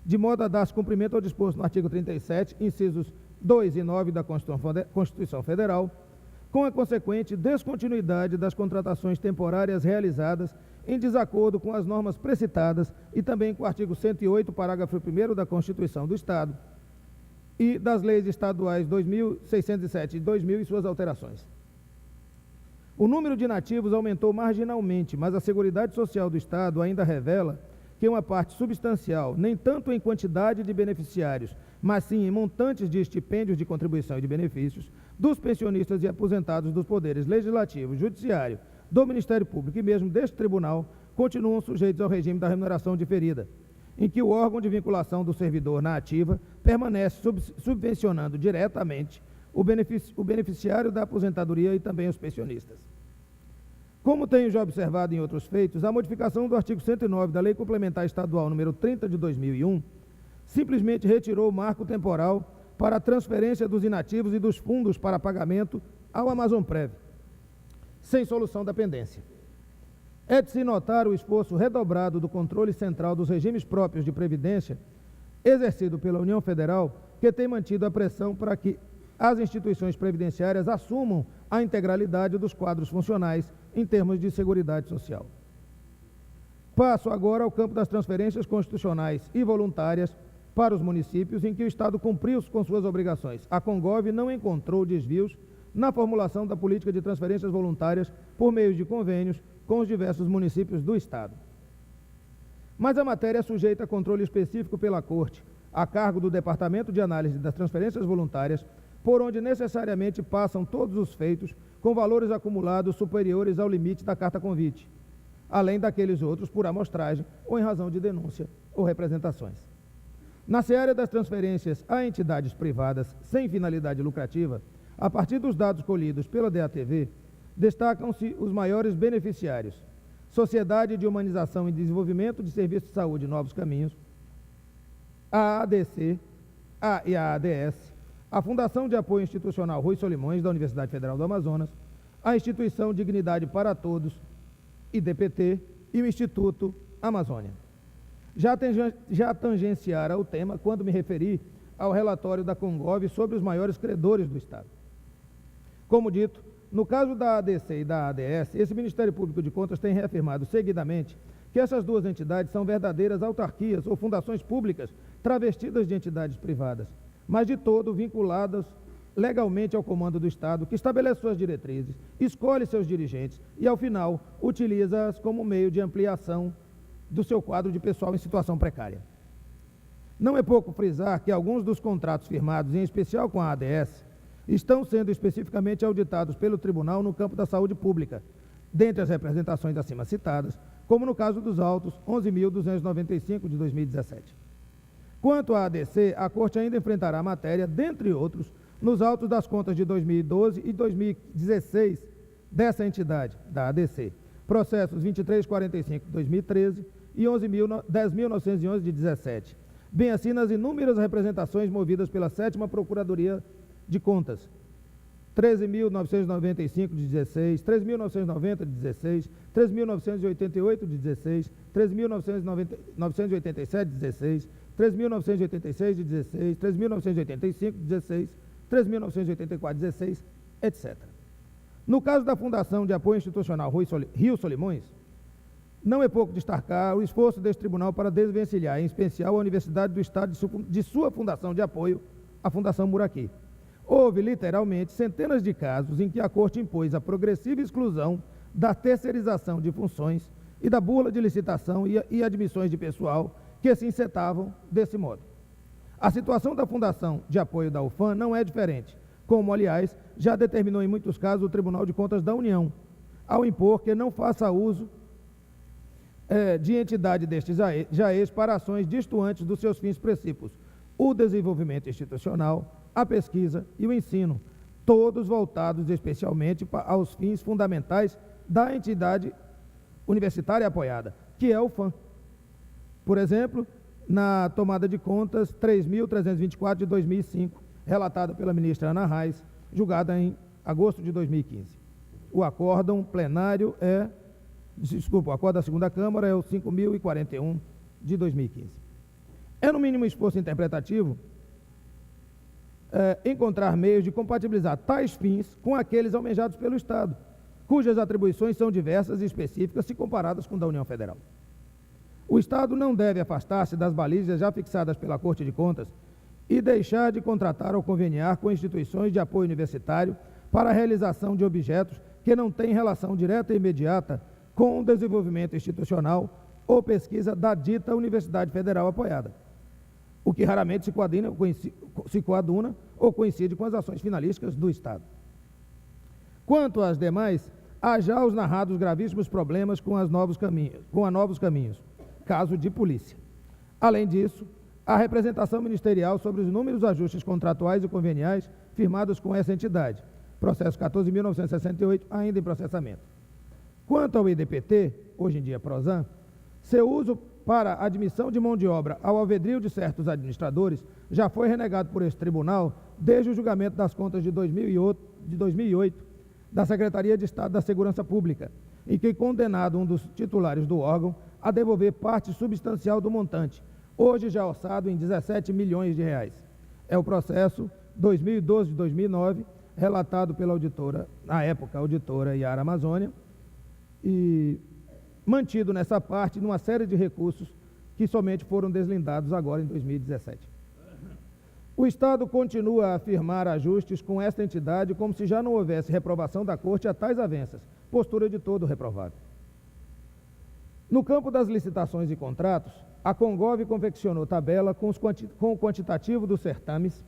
de modo a dar-se cumprimento ao disposto no artigo 37, incisos 2 e 9 da Constituição Federal, com a consequente descontinuidade das contratações temporárias realizadas em desacordo com as normas precitadas e também com o artigo 108, parágrafo 1º da Constituição do Estado e das leis estaduais 2.607 e 2000 e suas alterações. O número de inativos aumentou marginalmente, mas a Seguridade Social do Estado ainda revela que uma parte substancial, nem tanto em quantidade de beneficiários, mas sim em montantes de estipêndios de contribuição e de benefícios, dos pensionistas e aposentados dos poderes Legislativo, Judiciário, do Ministério Público e mesmo deste Tribunal, continuam sujeitos ao regime da remuneração diferida, em que o órgão de vinculação do servidor na ativa permanece subvencionando diretamente o beneficiário da aposentadoria e também os pensionistas. Como tenho já observado em outros feitos, a modificação do artigo 109 da Lei Complementar Estadual número 30 de 2001 simplesmente retirou o marco temporal para a transferência dos inativos e dos fundos para pagamento ao Amazonprev, sem solução da pendência. É de se notar o esforço redobrado do controle central dos regimes próprios de previdência, exercido pela União Federal, que tem mantido a pressão para que as instituições previdenciárias assumam a integralidade dos quadros funcionais em termos de seguridade social. Passo agora ao campo das transferências constitucionais e voluntárias para os municípios em que o Estado cumpriu com suas obrigações. A Congov não encontrou desvios na formulação da política de transferências voluntárias por meio de convênios com os diversos municípios do Estado. Mas a matéria é sujeita a controle específico pela Corte, a cargo do Departamento de Análise das Transferências Voluntárias, por onde necessariamente passam todos os feitos com valores acumulados superiores ao limite da carta convite, além daqueles outros por amostragem ou em razão de denúncia ou representações. Na seara das transferências a entidades privadas sem finalidade lucrativa, a partir dos dados colhidos pela DATV, destacam-se os maiores beneficiários: Sociedade de Humanização e Desenvolvimento de Serviços de Saúde Novos Caminhos, a ADC e a ADS, a Fundação de Apoio Institucional Rui Solimões, da Universidade Federal do Amazonas, a Instituição Dignidade para Todos, IDPT, e o Instituto Amazônia. Já tangenciara o tema quando me referi ao relatório da Congov sobre os maiores credores do Estado. Como dito, no caso da ADC e da ADS, esse Ministério Público de Contas tem reafirmado seguidamente que essas duas entidades são verdadeiras autarquias ou fundações públicas travestidas de entidades privadas, mas de todo vinculadas legalmente ao comando do Estado, que estabelece suas diretrizes, escolhe seus dirigentes e, ao final, utiliza-as como meio de ampliação do seu quadro de pessoal em situação precária. Não é pouco frisar que alguns dos contratos firmados, em especial com a ADS, estão sendo especificamente auditados pelo Tribunal no campo da saúde pública, dentre as representações acima citadas, como no caso dos autos 11.295 de 2017. Quanto à ADC, a Corte ainda enfrentará a matéria, dentre outros, nos autos das contas de 2012 e 2016 dessa entidade, da ADC, processos 2345 de 2013 e 10.911 de 17, bem assim nas inúmeras representações movidas pela 7ª Procuradoria de Contas, 13.995 de 16, 3.990 de 16, 3.988 de 16, 3.987 de 16, 3.986 de 16, 3.985 de 16, 3.984 de 16, etc. No caso da Fundação de Apoio Institucional Rio Solimões, não é pouco destacar o esforço deste tribunal para desvencilhar, em especial, a Universidade do Estado de sua fundação de apoio, a Fundação Muraqui. Houve, literalmente, centenas de casos em que a Corte impôs a progressiva exclusão da terceirização de funções e da burla de licitação e admissões de pessoal que se encetavam desse modo. A situação da Fundação de Apoio da UFAM não é diferente, como, aliás, já determinou em muitos casos o Tribunal de Contas da União, ao impor que não faça uso de entidade destes jaez para ações distantes dos seus fins precípios, o desenvolvimento institucional, a pesquisa e o ensino, todos voltados especialmente aos fins fundamentais da entidade universitária apoiada, que é o FAM. Por exemplo, na tomada de contas 3.324 de 2005, relatada pela ministra Ana Reis, julgada em agosto de 2015. O acórdão plenário o acórdão da segunda Câmara é o 5.041 de 2015. É no mínimo esforço interpretativo encontrar meios de compatibilizar tais fins com aqueles almejados pelo Estado, cujas atribuições são diversas e específicas se comparadas com a da União Federal. O Estado não deve afastar-se das balizas já fixadas pela Corte de Contas e deixar de contratar ou conveniar com instituições de apoio universitário para a realização de objetos que não têm relação direta e imediata com o desenvolvimento institucional ou pesquisa da dita Universidade Federal apoiada, o que raramente se coaduna ou coincide com as ações finalísticas do Estado. Quanto às demais, há já os narrados gravíssimos problemas com a Novos Caminhos, caso de polícia. Além disso, a representação ministerial sobre os inúmeros ajustes contratuais e conveniais firmados com essa entidade, processo 14.968, ainda em processamento. Quanto ao IDPT, hoje em dia Prosan, seu uso para admissão de mão de obra ao alvedrio de certos administradores já foi renegado por esse tribunal desde o julgamento das contas de 2008 da Secretaria de Estado da Segurança Pública, em que condenado um dos titulares do órgão a devolver parte substancial do montante, hoje já orçado em 17 milhões de reais. É o processo 2012-2009, relatado pela auditora, na época, a auditora Yara Amazônia, e mantido nessa parte numa série de recursos que somente foram deslindados agora em 2017. O Estado continua a afirmar ajustes com esta entidade como se já não houvesse reprovação da Corte a tais avanças, postura de todo reprovado. No campo das licitações e contratos, a Congov confeccionou tabela com o quantitativo dos certames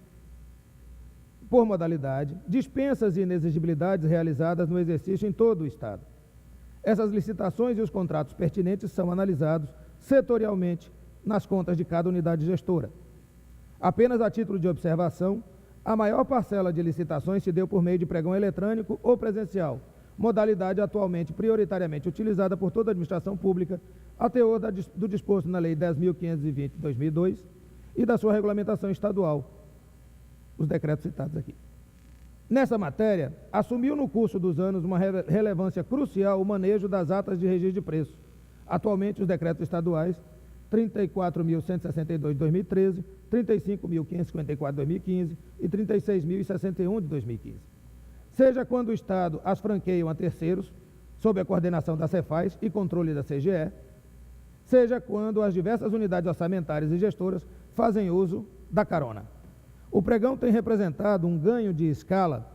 por modalidade, dispensas e inexigibilidades realizadas no exercício em todo o Estado. Essas licitações e os contratos pertinentes são analisados setorialmente nas contas de cada unidade gestora. Apenas a título de observação, a maior parcela de licitações se deu por meio de pregão eletrônico ou presencial, modalidade atualmente prioritariamente utilizada por toda a administração pública, a teor do disposto na Lei 10.520 de 2002 e da sua regulamentação estadual, os decretos citados aqui. Nessa matéria, assumiu no curso dos anos uma relevância crucial o manejo das atas de registro de preço. Atualmente, os decretos estaduais 34.162 de 2013, 35.554 de 2015 e 36.061 de 2015. Seja quando o Estado as franqueia a terceiros, sob a coordenação da Cefaz e controle da CGE, seja quando as diversas unidades orçamentárias e gestoras fazem uso da carona. O pregão tem representado um ganho de escala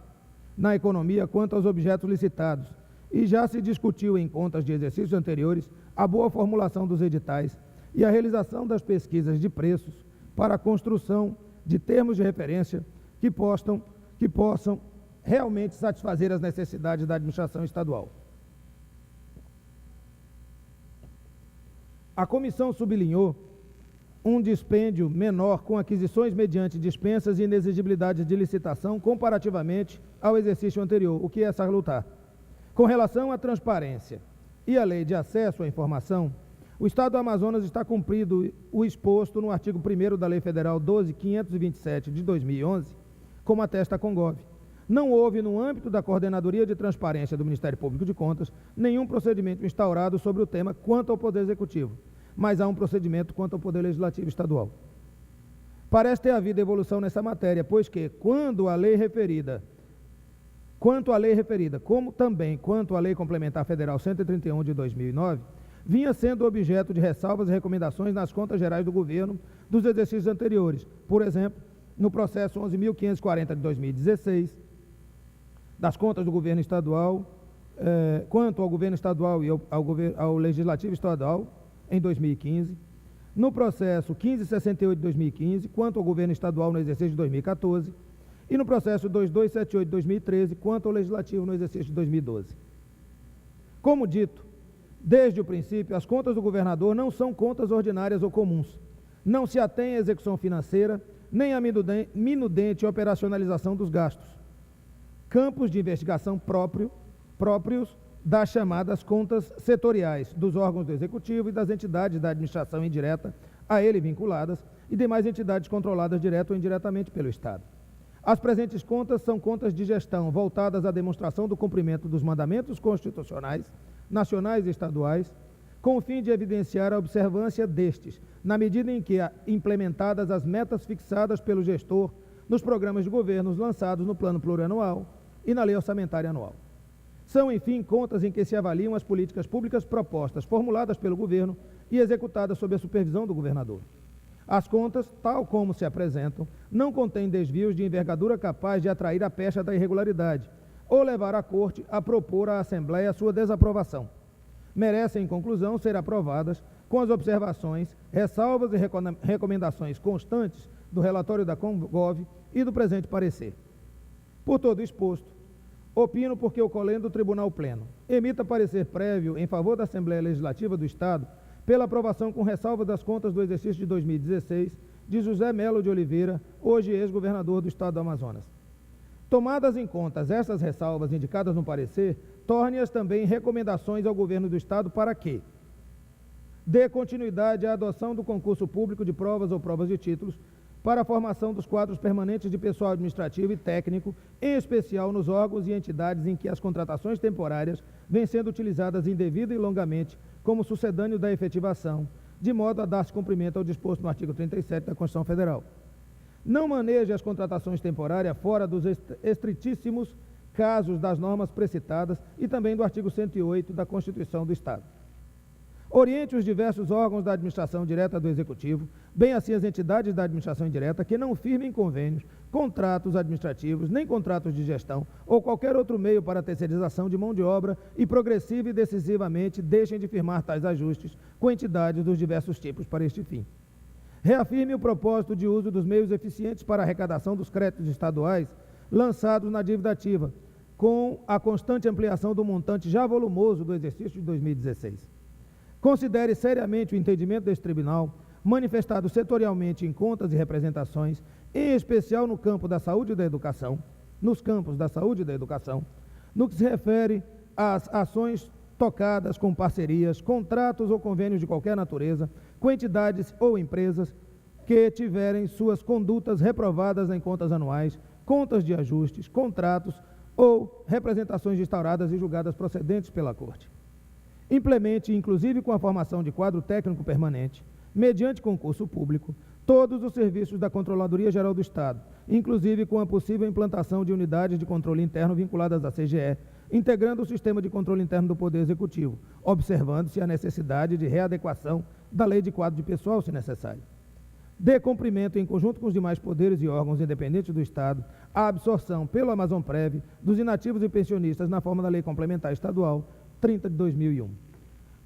na economia quanto aos objetos licitados e já se discutiu em contas de exercícios anteriores a boa formulação dos editais e a realização das pesquisas de preços para a construção de termos de referência que possam realmente satisfazer as necessidades da administração estadual. A comissão sublinhou um dispêndio menor com aquisições mediante dispensas e inexigibilidades de licitação comparativamente ao exercício anterior, o que é salutar. Com relação à transparência e à lei de acesso à informação, o Estado do Amazonas está cumprindo o exposto no artigo 1º da Lei Federal 12.527 de 2011, como atesta a Congov. Não houve, no âmbito da Coordenadoria de Transparência do Ministério Público de Contas, nenhum procedimento instaurado sobre o tema quanto ao Poder Executivo, mas há um procedimento quanto ao Poder Legislativo Estadual. Parece ter havido evolução nessa matéria, pois que, quanto à lei referida, como também quanto à Lei Complementar Federal 131 de 2009, vinha sendo objeto de ressalvas e recomendações nas contas gerais do governo dos exercícios anteriores. Por exemplo, no processo 11.540 de 2016, das contas do governo estadual, quanto ao governo estadual e ao legislativo estadual, em 2015, no processo 1568 de 2015, quanto ao governo estadual no exercício de 2014, e no processo 2278 de 2013, quanto ao legislativo no exercício de 2012. Como dito, desde o princípio, as contas do governador não são contas ordinárias ou comuns, não se atém à execução financeira, nem à minudente operacionalização dos gastos, campos de investigação próprios das chamadas contas setoriais dos órgãos do Executivo e das entidades da administração indireta a ele vinculadas e demais entidades controladas direto ou indiretamente pelo Estado. As presentes contas são contas de gestão voltadas à demonstração do cumprimento dos mandamentos constitucionais, nacionais e estaduais, com o fim de evidenciar a observância destes, na medida em que implementadas as metas fixadas pelo gestor nos programas de governos lançados no Plano Plurianual e na Lei Orçamentária Anual. São, enfim, contas em que se avaliam as políticas públicas propostas, formuladas pelo governo e executadas sob a supervisão do governador. As contas, tal como se apresentam, não contêm desvios de envergadura capaz de atrair a pecha da irregularidade, ou levar à Corte a propor à Assembleia sua desaprovação. Merecem, em conclusão, ser aprovadas com as observações, ressalvas e recomendações constantes do relatório da Congov e do presente parecer. Por todo exposto, opino porque o colendo do Tribunal Pleno emita parecer prévio em favor da Assembleia Legislativa do Estado pela aprovação com ressalva das contas do exercício de 2016 de José Melo de Oliveira, hoje ex-governador do Estado do Amazonas. Tomadas em conta estas ressalvas indicadas no parecer, torne-as também recomendações ao Governo do Estado para que dê continuidade à adoção do concurso público de provas ou provas de títulos para a formação dos quadros permanentes de pessoal administrativo e técnico, em especial nos órgãos e entidades em que as contratações temporárias vêm sendo utilizadas indevida e longamente como sucedâneo da efetivação, de modo a dar-se cumprimento ao disposto no artigo 37 da Constituição Federal. Não maneje as contratações temporárias fora dos estritíssimos casos das normas precitadas e também do artigo 108 da Constituição do Estado. Oriente os diversos órgãos da administração direta do Executivo, bem assim as entidades da administração indireta, que não firmem convênios, contratos administrativos, nem contratos de gestão ou qualquer outro meio para a terceirização de mão de obra e progressiva e decisivamente deixem de firmar tais ajustes com entidades dos diversos tipos para este fim. Reafirme o propósito de uso dos meios eficientes para a arrecadação dos créditos estaduais lançados na dívida ativa, com a constante ampliação do montante já volumoso do exercício de 2016. Considere seriamente o entendimento deste tribunal, manifestado setorialmente em contas e representações, em especial no campo da saúde e da educação, nos campos da saúde e da educação, no que se refere às ações tocadas com parcerias, contratos ou convênios de qualquer natureza, com entidades ou empresas que tiverem suas condutas reprovadas em contas anuais, contas de ajustes, contratos ou representações instauradas e julgadas procedentes pela Corte. Implemente, inclusive com a formação de quadro técnico permanente, mediante concurso público, todos os serviços da Controladoria Geral do Estado, inclusive com a possível implantação de unidades de controle interno vinculadas à CGE, integrando o sistema de controle interno do Poder Executivo, observando-se a necessidade de readequação da Lei de Quadro de Pessoal, se necessário. Dê cumprimento, em conjunto com os demais poderes e órgãos independentes do Estado, à absorção pelo Amazonprev dos inativos e pensionistas na forma da Lei Complementar Estadual 30 de 2001.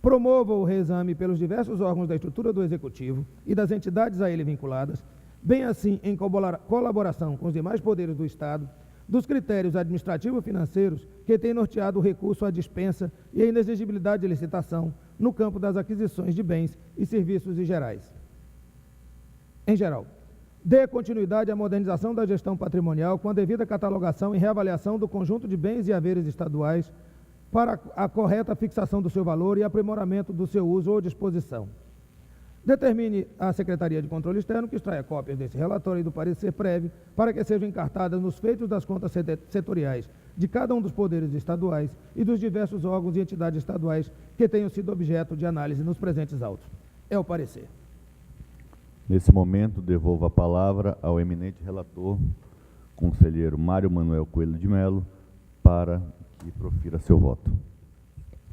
Promova o reexame pelos diversos órgãos da estrutura do Executivo e das entidades a ele vinculadas, bem assim em colaboração com os demais poderes do Estado, dos critérios administrativo-financeiros que têm norteado o recurso à dispensa e à inexigibilidade de licitação no campo das aquisições de bens e serviços em geral. Dê continuidade à modernização da gestão patrimonial com a devida catalogação e reavaliação do conjunto de bens e haveres estaduais para a correta fixação do seu valor e aprimoramento do seu uso ou disposição. Determine a Secretaria de Controle Externo que extraia cópias desse relatório e do parecer prévio para que sejam encartadas nos feitos das contas setoriais de cada um dos poderes estaduais e dos diversos órgãos e entidades estaduais que tenham sido objeto de análise nos presentes autos. É o parecer. Nesse momento, devolvo a palavra ao eminente relator, conselheiro Mário Manuel Coelho de Melo, para que profira seu voto.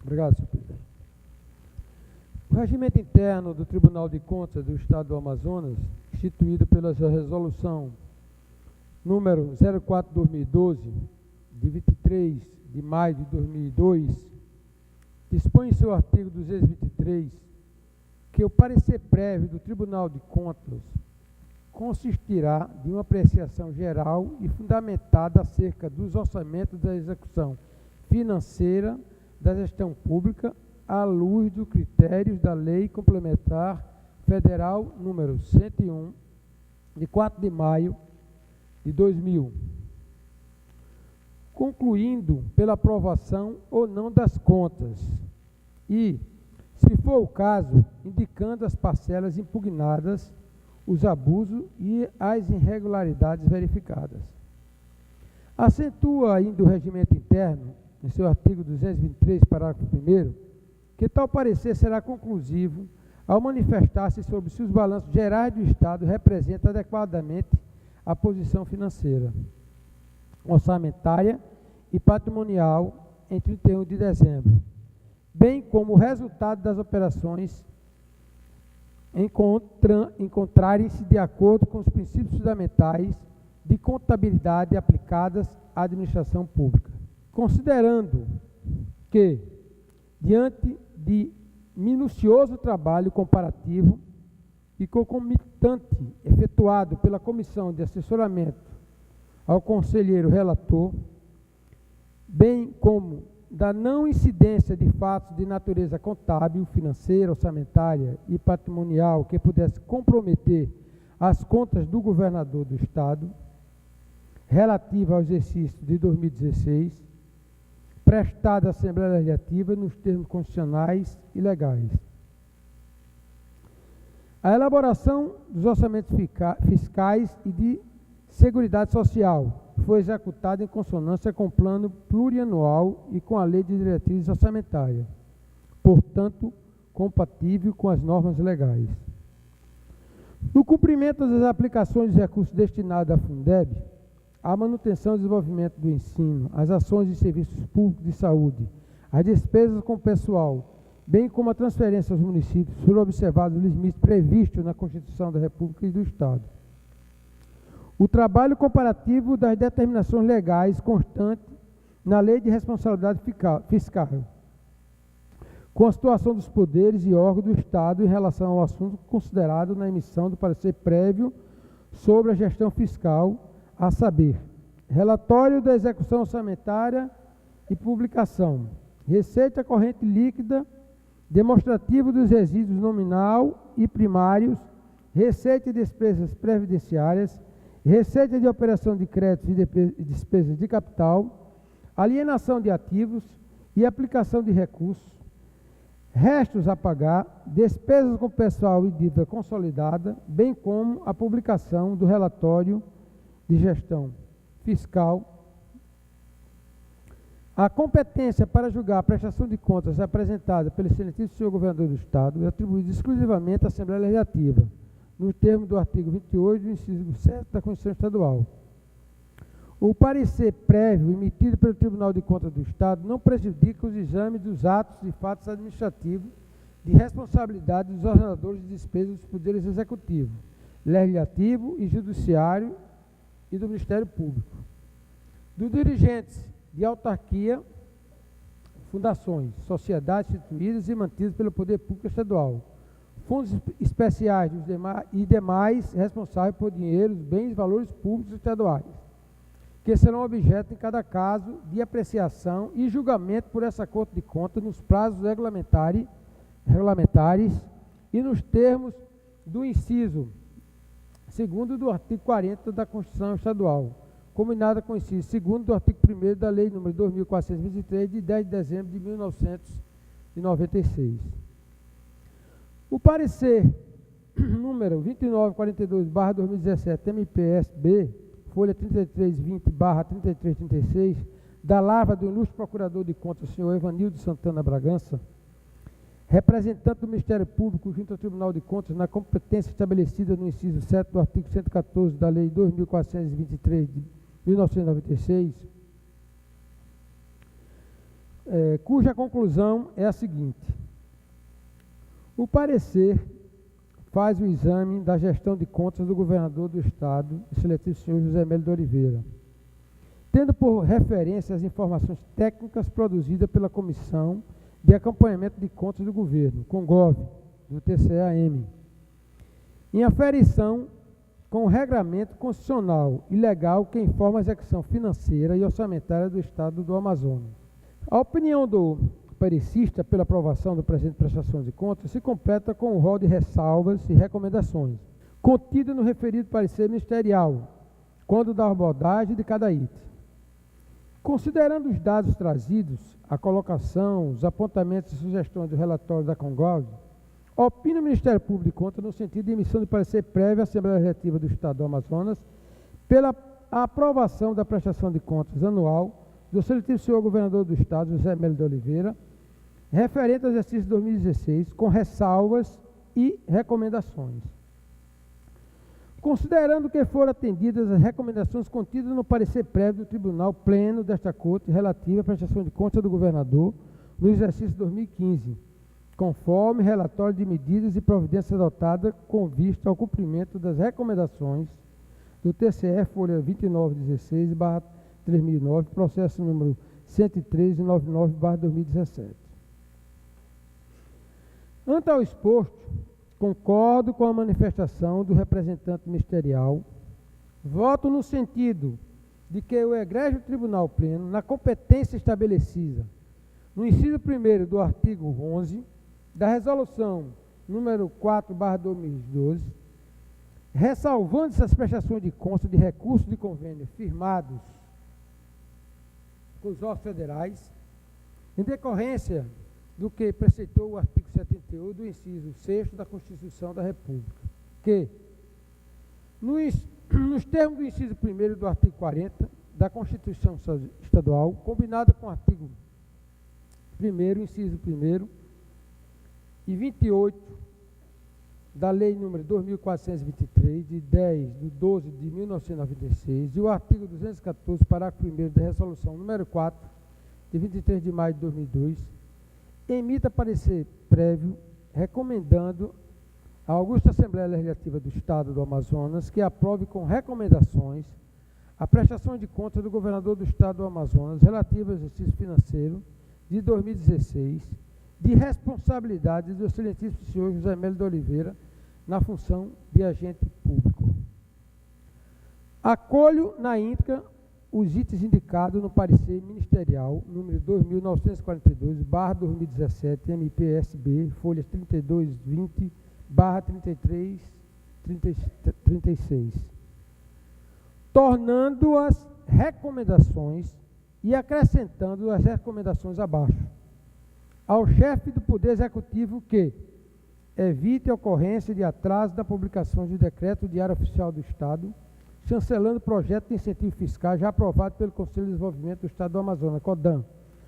Obrigado, senhor presidente. O regimento interno do Tribunal de Contas do Estado do Amazonas, instituído pela resolução número 04/2012, de 23 de maio de 2002, dispõe em seu artigo 223 que o parecer prévio do Tribunal de Contas consistirá de uma apreciação geral e fundamentada acerca dos orçamentos da execução financeira da gestão pública à luz dos critérios da Lei Complementar Federal número 101, de 4 de maio de 2000, concluindo pela aprovação ou não das contas e, se for o caso, indicando as parcelas impugnadas, os abusos e as irregularidades verificadas. Acentua ainda o regimento interno, em seu artigo 223, parágrafo 1º, que tal parecer será conclusivo ao manifestar-se sobre se os balanços gerais do Estado representam adequadamente a posição financeira, orçamentária e patrimonial em 31 de dezembro, bem como o resultado das operações encontrarem-se de acordo com os princípios fundamentais de contabilidade aplicadas à administração pública. Considerando que, diante de minucioso trabalho comparativo e concomitante efetuado pela Comissão de Assessoramento ao Conselheiro Relator, bem como da não incidência de fatos de natureza contábil, financeira, orçamentária e patrimonial que pudesse comprometer as contas do Governador do Estado, relativa ao exercício de 2016, prestada à Assembleia Legislativa nos termos constitucionais e legais. A elaboração dos orçamentos fiscais e de Seguridade Social foi executada em consonância com o plano plurianual e com a Lei de Diretrizes Orçamentárias, portanto, compatível com as normas legais. No cumprimento das aplicações de recursos destinados à Fundeb, à manutenção e desenvolvimento do ensino, às ações de serviços públicos de saúde, as despesas com pessoal, bem como a transferência aos municípios, foram observados os limites previstos na Constituição da República e do Estado. O trabalho comparativo das determinações legais constantes na Lei de Responsabilidade Fiscal, com a situação dos poderes e órgãos do Estado em relação ao assunto considerado na emissão do parecer prévio sobre a gestão fiscal, a saber, relatório da execução orçamentária e publicação, receita corrente líquida, demonstrativo dos resíduos nominal e primários, receita e despesas previdenciárias, receita de operação de créditos e despesas de capital, alienação de ativos e aplicação de recursos, restos a pagar, despesas com pessoal e dívida consolidada, bem como a publicação do relatório de gestão fiscal. A competência para julgar a prestação de contas apresentada pelo excelentíssimo senhor governador do Estado é atribuída exclusivamente à Assembleia Legislativa, no termo do artigo 28 do inciso 7 da Constituição Estadual. O parecer prévio emitido pelo Tribunal de Contas do Estado não prejudica os exames dos atos e fatos administrativos de responsabilidade dos ordenadores de despesas dos poderes executivo, legislativo e judiciário e do Ministério Público, dos dirigentes de autarquia, fundações, sociedades instituídas e mantidas pelo Poder Público Estadual, fundos especiais e demais responsáveis por dinheiros, bens e valores públicos estaduais, que serão objeto, em cada caso, de apreciação e julgamento por essa Corte de Contas nos prazos regulamentares e nos termos do inciso 2º do artigo 40 da Constituição Estadual, combinada com o inciso 2º do artigo 1º da Lei nº 2.423, de 10 de dezembro de 1996. O parecer número 2942/2017 MPSB, folha 3320/3336, da lavra do ilustre procurador de contas, o senhor Evanildo Santana Bragança, representante do Ministério Público junto ao Tribunal de Contas na competência estabelecida no inciso 7 do artigo 114 da Lei 2423 de 1996, cuja conclusão é a seguinte: o parecer faz o exame da gestão de contas do governador do Estado, excelentíssimo senhor José Mélio de Oliveira, tendo por referência as informações técnicas produzidas pela Comissão de Acompanhamento de Contas do Governo, CONGOV, do TCE-AM, em aferição com o regramento constitucional e legal que informa a execução financeira e orçamentária do Estado do Amazonas. A opinião do parecista pela aprovação do presente prestação de contas se completa com o rol de ressalvas e recomendações, contida no referido parecer ministerial, quando da abordagem de cada item. Considerando os dados trazidos, a colocação, os apontamentos e sugestões do relatório da CONGOV, opina o Ministério Público de Contas no sentido de emissão de parecer prévio à Assembleia Legislativa do Estado do Amazonas pela aprovação da prestação de contas anual do excelentíssimo senhor governador do Estado, José Mélio de Oliveira, referente ao exercício 2016, com ressalvas e recomendações. Considerando que foram atendidas as recomendações contidas no parecer prévio do Tribunal Pleno desta Corte relativa à prestação de contas do governador no exercício 2015, conforme relatório de medidas e providências adotadas com vista ao cumprimento das recomendações do TCE, folha 2916/2009, processo número 11399/2017. Ante ao exposto, concordo com a manifestação do representante ministerial, voto no sentido de que o egrégio Tribunal Pleno, na competência estabelecida no inciso 1º do artigo 11 da Resolução número 4/2012, ressalvando-se as prestações de conta de recursos de convênio firmados com os órgãos federais, em decorrência do que preceitou o artigo 78 do inciso 6º da Constituição da República, que, nos termos do inciso 1º do artigo 40 da Constituição Estadual, combinado com o artigo 1º, inciso 1º, e 28 da Lei nº 2.423, de 10/12/1996, e o artigo 214, parágrafo 1º da Resolução número 4, de 23 de maio de 2002, emita parecer prévio recomendando à Augusta Assembleia Legislativa do Estado do Amazonas que aprove com recomendações a prestação de contas do governador do Estado do Amazonas relativa ao exercício financeiro de 2016, de responsabilidade do excelentíssimo senhor José Mélio de Oliveira na função de agente público. Acolho na íntegra os itens indicados no parecer ministerial número 2942/2017, MPSB, folhas 3220/3336, tornando-as recomendações e acrescentando as recomendações abaixo. Ao chefe do Poder Executivo que evite a ocorrência de atraso da publicação de decreto do Diário Oficial do Estado, chancelando o projeto de incentivo fiscal já aprovado pelo Conselho de Desenvolvimento do Estado do Amazonas, CODAM,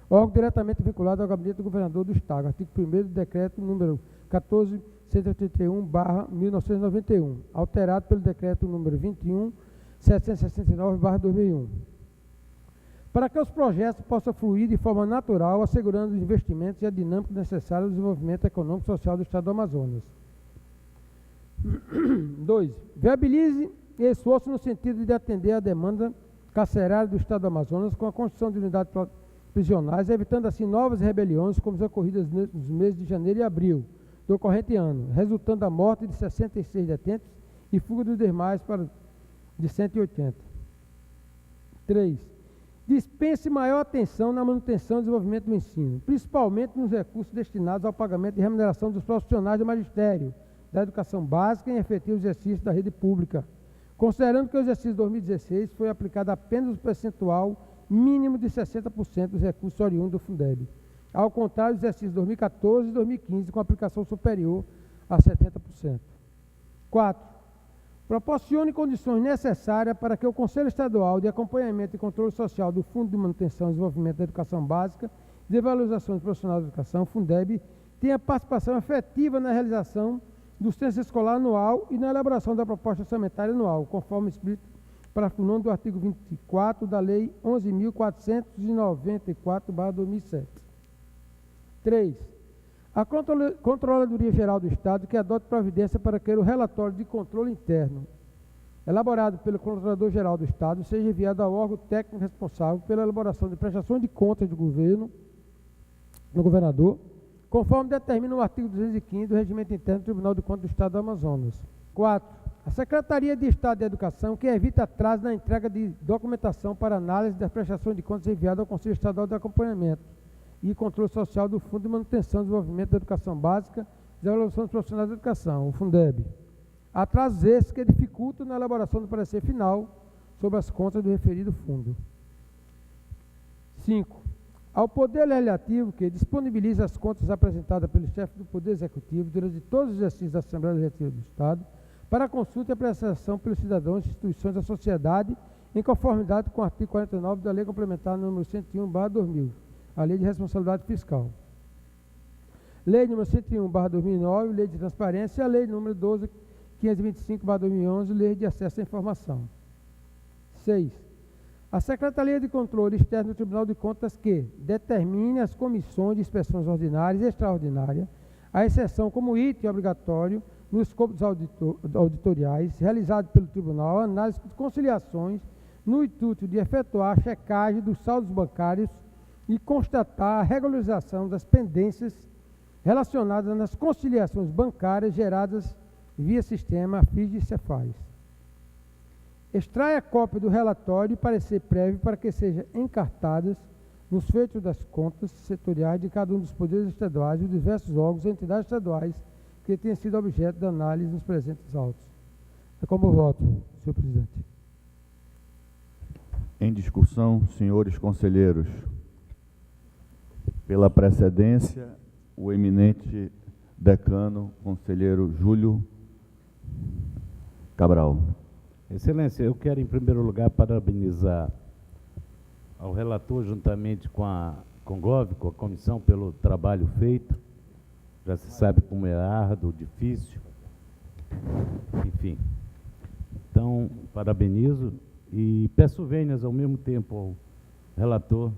órgão diretamente vinculado ao gabinete do governador do Estado, artigo 1º do decreto número 14.181/1991, alterado pelo decreto número 21.769/2001. Para que os projetos possam fluir de forma natural, assegurando os investimentos e a dinâmica necessária ao desenvolvimento econômico e social do Estado do Amazonas. 2. Viabilize esforço no sentido de atender a demanda carcerária do Estado do Amazonas com a construção de unidades prisionais, evitando assim novas rebeliões como as ocorridas nos meses de janeiro e abril do corrente ano, resultando da morte de 66 detentos e fuga dos demais de 180. 3. Dispense maior atenção na manutenção e desenvolvimento do ensino, principalmente nos recursos destinados ao pagamento e remuneração dos profissionais do magistério, da educação básica em efetivo exercício da rede pública, considerando que o exercício 2016 foi aplicado apenas o percentual mínimo de 60% dos recursos oriundos do Fundeb, ao contrário do exercício 2014 e 2015, com aplicação superior a 70%. 4. Proporcione condições necessárias para que o Conselho Estadual de Acompanhamento e Controle Social do Fundo de Manutenção e Desenvolvimento da Educação Básica e de Valorização dos Profissionais da Educação, Fundeb, tenha participação efetiva na realização do censo escolar anual e na elaboração da proposta orçamentária anual, conforme explícito parágrafo 9º do artigo 24 da Lei 11.494/2007. 3. A Controladoria Geral do Estado que adote providência para que o relatório de controle interno, elaborado pelo Controlador Geral do Estado, seja enviado ao órgão técnico responsável pela elaboração de prestações de contas do governo, do governador, conforme determina o artigo 215 do Regimento Interno do Tribunal de Contas do Estado do Amazonas. 4. A Secretaria de Estado de Educação que evita atraso na entrega de documentação para análise das prestações de contas enviadas ao Conselho Estadual de Acompanhamento e Controle Social do Fundo de Manutenção e Desenvolvimento da Educação Básica e da Evolução dos Profissionais da Educação, o Fundeb. Atrasos esses que dificultam na elaboração do parecer final sobre as contas do referido fundo. 5. Ao Poder Legislativo que disponibiliza as contas apresentadas pelo chefe do Poder Executivo durante todos os exercícios da Assembleia Legislativa do Estado para consulta e apreciação pelos cidadãos e instituições da sociedade em conformidade com o artigo 49 da Lei Complementar número 101/2000, a Lei de Responsabilidade Fiscal. Lei número 101/2009, Lei de Transparência, e a Lei número 12.525/2011, Lei de Acesso à Informação. 6. A Secretaria de Controle Externo do Tribunal de Contas que determine as comissões de inspeções ordinárias e extraordinárias, a exceção como item obrigatório nos escopos auditoriais realizados pelo Tribunal, a análise de conciliações no intuito de efetuar a checagem dos saldos bancários e constatar a regularização das pendências relacionadas nas conciliações bancárias geradas via sistema AFIS e Cefaz. Extrai a cópia do relatório e parecer prévio para que sejam encartadas nos feitos das contas setoriais de cada um dos poderes estaduais e dos diversos órgãos e entidades estaduais que tenham sido objeto de análise nos presentes autos. É como voto, senhor presidente. Em discussão, senhores conselheiros. Pela precedência, o eminente decano, conselheiro Júlio Cabral. Excelência, eu quero, em primeiro lugar, parabenizar ao relator, juntamente com a Congov, com a comissão, pelo trabalho feito. Já se sabe como é árduo, difícil. Enfim. Então, parabenizo e peço vênias ao mesmo tempo ao relator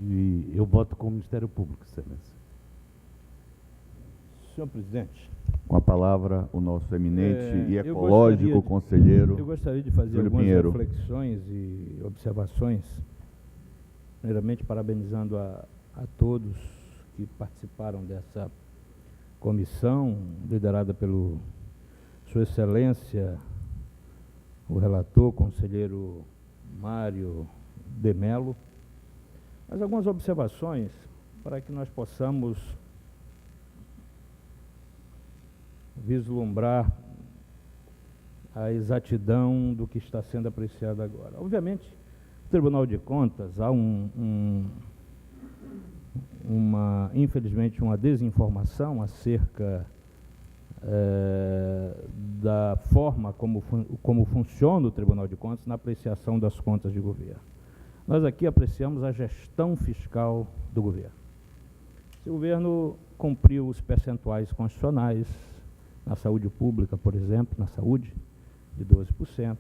e eu voto com o Ministério Público, Excelência. Senhor presidente. Com a palavra, o nosso eminente e eu ecológico conselheiro Eu gostaria de fazer Júlio algumas Pinheiro. reflexões e observações. Primeiramente, parabenizando a todos que participaram dessa comissão, liderada pelo Sua Excelência, o relator, conselheiro Mário de Mello. Mas algumas observações para que nós possamos vislumbrar a exatidão do que está sendo apreciado agora. Obviamente, o Tribunal de Contas, há infelizmente, uma desinformação acerca da forma como funciona o Tribunal de Contas na apreciação das contas de governo. Nós aqui apreciamos a gestão fiscal do governo. Se o governo cumpriu os percentuais constitucionais, na saúde pública, por exemplo, na saúde, de 12%,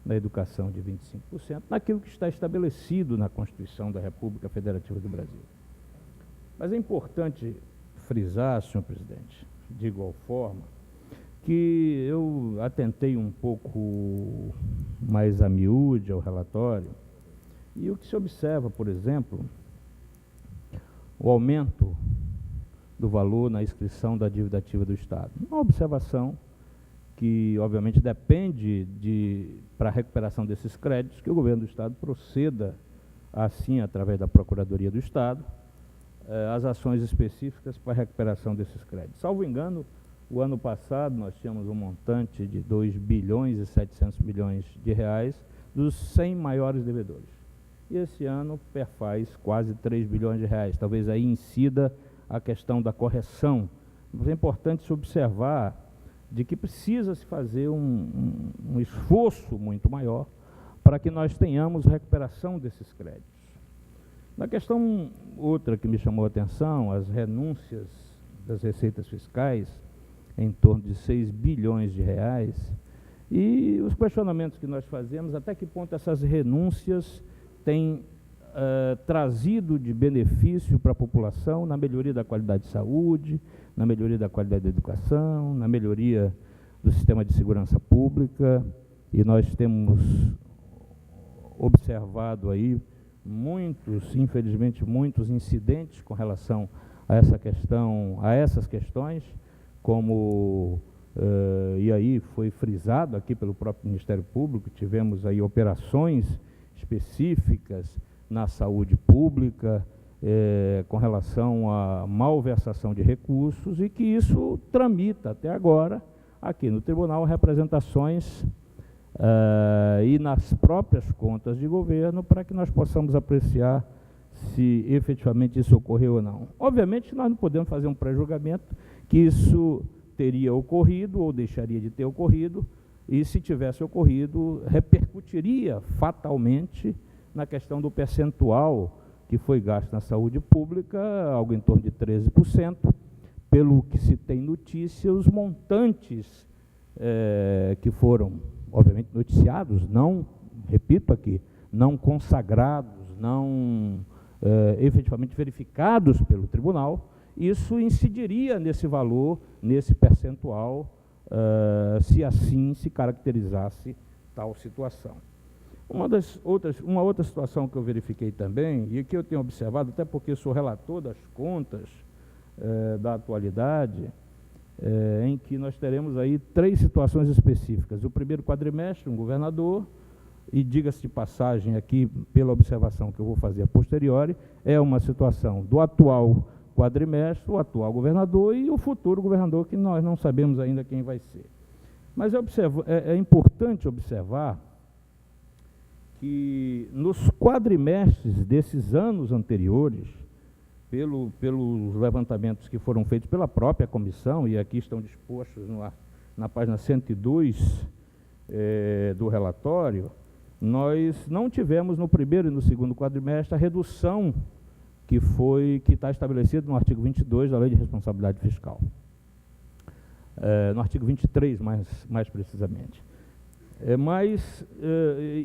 na educação de 25%, naquilo que está estabelecido na Constituição da República Federativa do Brasil. Mas é importante frisar, senhor presidente, de igual forma, que eu atentei um pouco mais a miúde ao relatório, e o que se observa, por exemplo, o aumento do valor na inscrição da dívida ativa do Estado. Uma observação que, obviamente, depende para a recuperação desses créditos, que o governo do Estado proceda, assim, através da Procuradoria do Estado, as ações específicas para a recuperação desses créditos. Salvo engano, o ano passado nós tínhamos um montante de 2 bilhões e 700 milhões de reais dos 100 maiores devedores. E esse ano perfaz quase 3 bilhões de reais. Talvez aí incida a questão da correção. Mas é importante se observar de que precisa se fazer um esforço muito maior para que nós tenhamos recuperação desses créditos. Na questão outra que me chamou a atenção, as renúncias das receitas fiscais, em torno de 6 bilhões de reais, e os questionamentos que nós fazemos, até que ponto essas renúncias têm trazido de benefício para a população na melhoria da qualidade de saúde, na melhoria da qualidade da educação, na melhoria do sistema de segurança pública, e nós temos observado aí infelizmente, muitos incidentes com relação a essa questão, a essas questões, como, e aí foi frisado aqui pelo próprio Ministério Público, tivemos aí operações específicas na saúde pública, com relação à malversação de recursos, e que isso tramita até agora aqui no Tribunal representações e nas próprias contas de governo, para que nós possamos apreciar se efetivamente isso ocorreu ou não. Obviamente, nós não podemos fazer um pré-julgamento que isso teria ocorrido ou deixaria de ter ocorrido, e se tivesse ocorrido, repercutiria fatalmente na questão do percentual que foi gasto na saúde pública, algo em torno de 13%, pelo que se tem notícia, os montantes que foram, obviamente, noticiados, não, repito aqui, não consagrados, não efetivamente verificados pelo tribunal, isso incidiria nesse valor, nesse percentual, se assim se caracterizasse tal situação. Uma outra situação que eu verifiquei também, e que eu tenho observado, até porque sou relator das contas da atualidade, em que nós teremos aí 3 situações específicas. O primeiro quadrimestre, um governador, e diga-se de passagem aqui, pela observação que eu vou fazer a posteriori, é uma situação do atual quadrimestre, o atual governador e o futuro governador, que nós não sabemos ainda quem vai ser. Mas é importante observar que nos quadrimestres desses anos anteriores, pelos levantamentos que foram feitos pela própria comissão, e aqui estão dispostos na página 102 do relatório, nós não tivemos no primeiro e no segundo quadrimestre a redução que está estabelecida no artigo 22 da Lei de Responsabilidade Fiscal. No artigo 23, mais precisamente.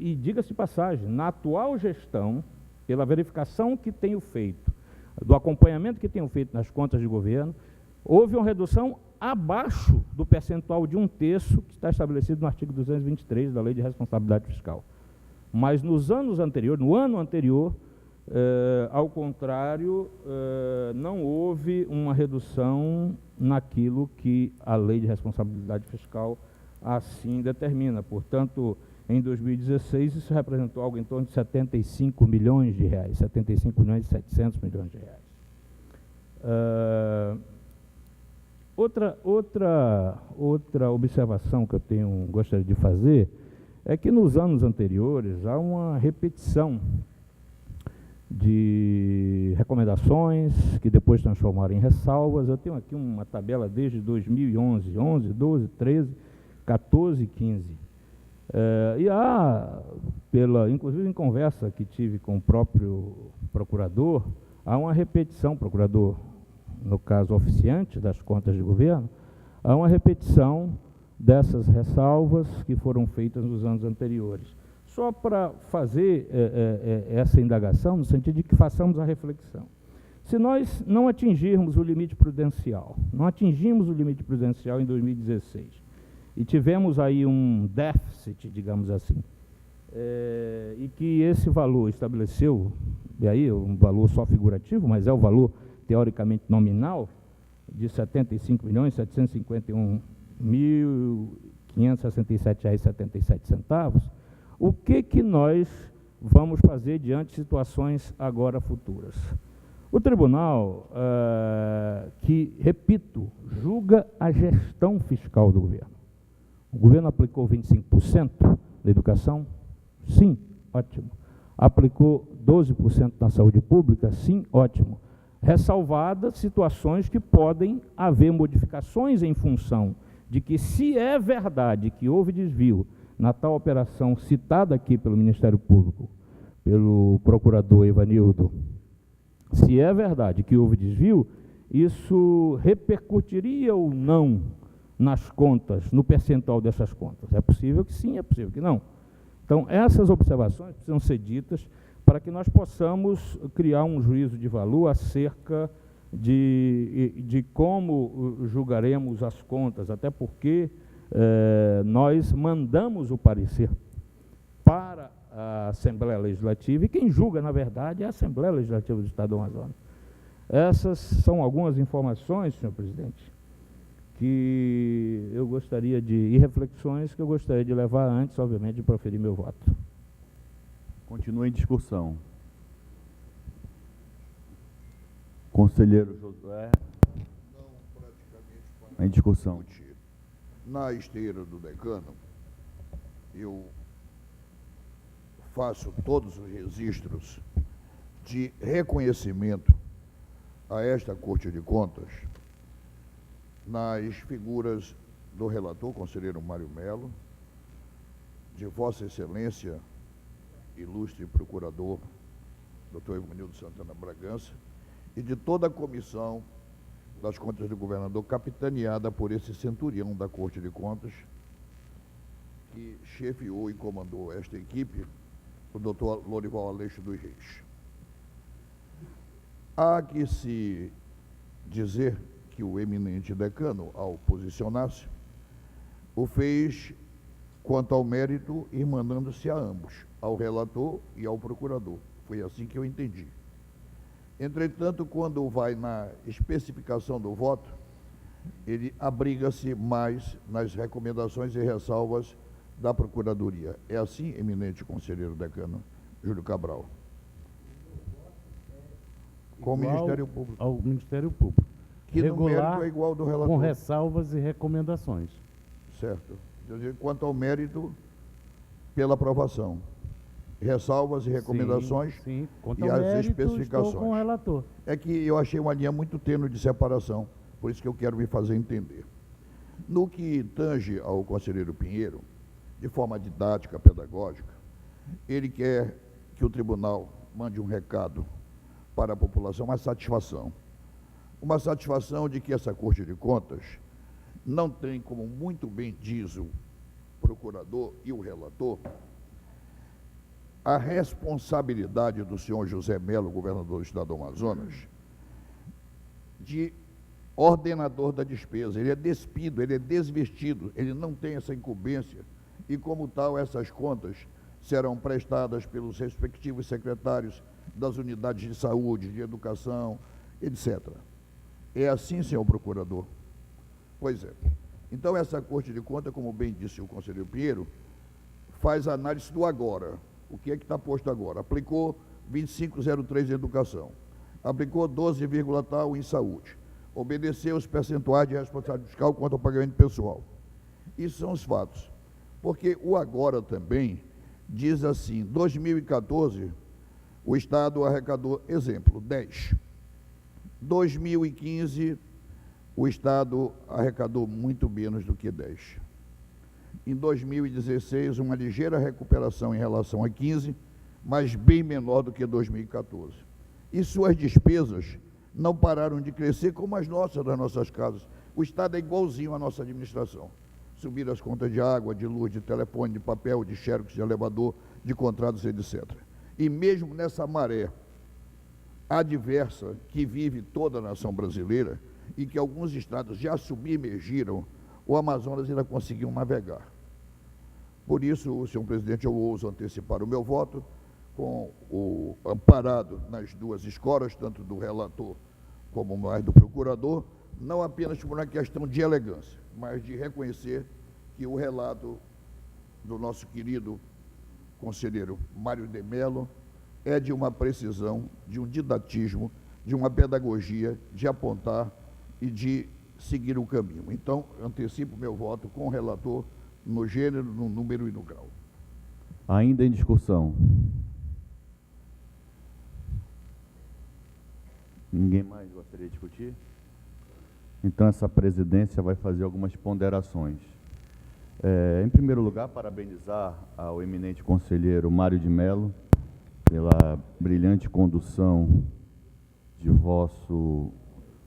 E diga-se de passagem, na atual gestão, pela verificação que tenho feito, do acompanhamento que tenho feito nas contas de governo, houve uma redução abaixo do percentual de 1/3 que está estabelecido no artigo 223 da Lei de Responsabilidade Fiscal. Mas no ano anterior, ao contrário, não houve uma redução naquilo que a Lei de Responsabilidade Fiscal assim determina. Portanto, em 2016, isso representou algo em torno de 75 milhões de reais, 75 milhões e 700 milhões de reais. Outra observação que eu gostaria de fazer é que nos anos anteriores há uma repetição de recomendações que depois transformaram em ressalvas. Eu tenho aqui uma tabela desde 2011, 11, 12, 13, 14 e 15. Inclusive em conversa que tive com o próprio procurador, há uma repetição, procurador, no caso oficiante das contas de governo, há uma repetição dessas ressalvas que foram feitas nos anos anteriores. Só para fazer essa indagação, no sentido de que façamos a reflexão. Se nós não atingirmos o limite prudencial, não atingimos o limite prudencial em 2016, e tivemos aí um déficit, digamos assim, e que esse valor estabeleceu, e aí um valor só figurativo, mas é o valor teoricamente nominal, de R$ 75.751.567,77, o que nós vamos fazer diante de situações agora futuras? O tribunal, que, repito, julga a gestão fiscal do governo. O governo aplicou 25% da educação? Sim, ótimo. Aplicou 12% na saúde pública? Sim, ótimo. Ressalvadas situações que podem haver modificações em função de que, se é verdade que houve desvio na tal operação citada aqui pelo Ministério Público, pelo procurador Ivanildo, se é verdade que houve desvio, isso repercutiria ou não nas contas, no percentual dessas contas? É possível que sim, é possível que não. Então, essas observações precisam ser ditas para que nós possamos criar um juízo de valor acerca de como julgaremos as contas, até porque nós mandamos o parecer para a Assembleia Legislativa, e quem julga, na verdade, é a Assembleia Legislativa do Estado do Amazonas. Essas são algumas informações, senhor presidente, que eu gostaria e reflexões que eu gostaria de levar antes, obviamente, de proferir meu voto. Continua em discussão. Conselheiro Josué. Não, praticamente Em discussão. discutir. Na esteira do decano, eu faço todos os registros de reconhecimento a esta Corte de Contas nas figuras do relator, conselheiro Mário Melo, de Vossa Excelência, ilustre procurador, doutor Ivanildo Santana Bragança, e de toda a comissão das contas do governador, capitaneada por esse centurião da Corte de Contas, que chefiou e comandou esta equipe, o doutor Lorival Aleixo dos Reis. Há que se dizer que o eminente decano, ao posicionar-se, o fez quanto ao mérito, irmanando-se a ambos, ao relator e ao procurador. Foi assim que eu entendi. Entretanto, quando vai na especificação do voto, ele abriga-se mais nas recomendações e ressalvas da Procuradoria. É assim, eminente conselheiro decano Júlio Cabral? Com o Igual Ministério Público. Ao Ministério Público. Que no Regular, mérito é igual ao do com relator. ressalvas e recomendações. Certo. Quer dizer, quanto ao mérito, pela aprovação. Ressalvas e recomendações Sim, quanto e ao as mérito, especificações. estou com o relator. É que eu achei uma linha muito tênue de separação, por isso que eu quero me fazer entender. No que tange ao conselheiro Pinheiro, de forma didática, pedagógica, ele quer que o tribunal mande um recado para a população, uma satisfação. Uma satisfação de que essa Corte de Contas não tem, como muito bem diz o procurador e o relator, a responsabilidade do senhor José Melo, governador do estado do Amazonas, de ordenador da despesa. Ele é despido, ele é desvestido, ele não tem essa incumbência e, como tal, essas contas serão prestadas pelos respectivos secretários das unidades de saúde, de educação, etc. É assim, senhor procurador? Pois é. Então, essa Corte de Contas, como bem disse o conselheiro Pinheiro, faz análise do agora. O que é que está posto agora? Aplicou 25,03 em educação, aplicou 12, tal em saúde, obedeceu os percentuais de responsabilidade fiscal quanto ao pagamento pessoal. Isso são os fatos. Porque o agora também diz assim, 2014, o Estado arrecadou, exemplo, 10. 2015, o Estado arrecadou muito menos do que 10. Em 2016, uma ligeira recuperação em relação a 15, mas bem menor do que 2014. E suas despesas não pararam de crescer como as nossas, das nossas casas. O Estado é igualzinho à nossa administração. Subiram as contas de água, de luz, de telefone, de papel, de xerox, de elevador, de contratos, etc. E mesmo nessa maré adversa que vive toda a nação brasileira e que alguns estados já submergiram, o Amazonas ainda conseguiu navegar. Por isso, senhor presidente, eu ouso antecipar o meu voto com o amparado nas duas escolas, tanto do relator como mais do procurador, não apenas por uma questão de elegância, mas de reconhecer que o relato do nosso querido conselheiro Mário de Mello é de uma precisão, de um didatismo, de uma pedagogia, de apontar e de seguir o caminho. Então, antecipo meu voto com o relator no gênero, no número e no grau. Ainda em discussão. Ninguém mais gostaria de discutir? Então, essa presidência vai fazer algumas ponderações. Em primeiro lugar, parabenizar ao eminente conselheiro Mário de Mello pela brilhante condução de vosso,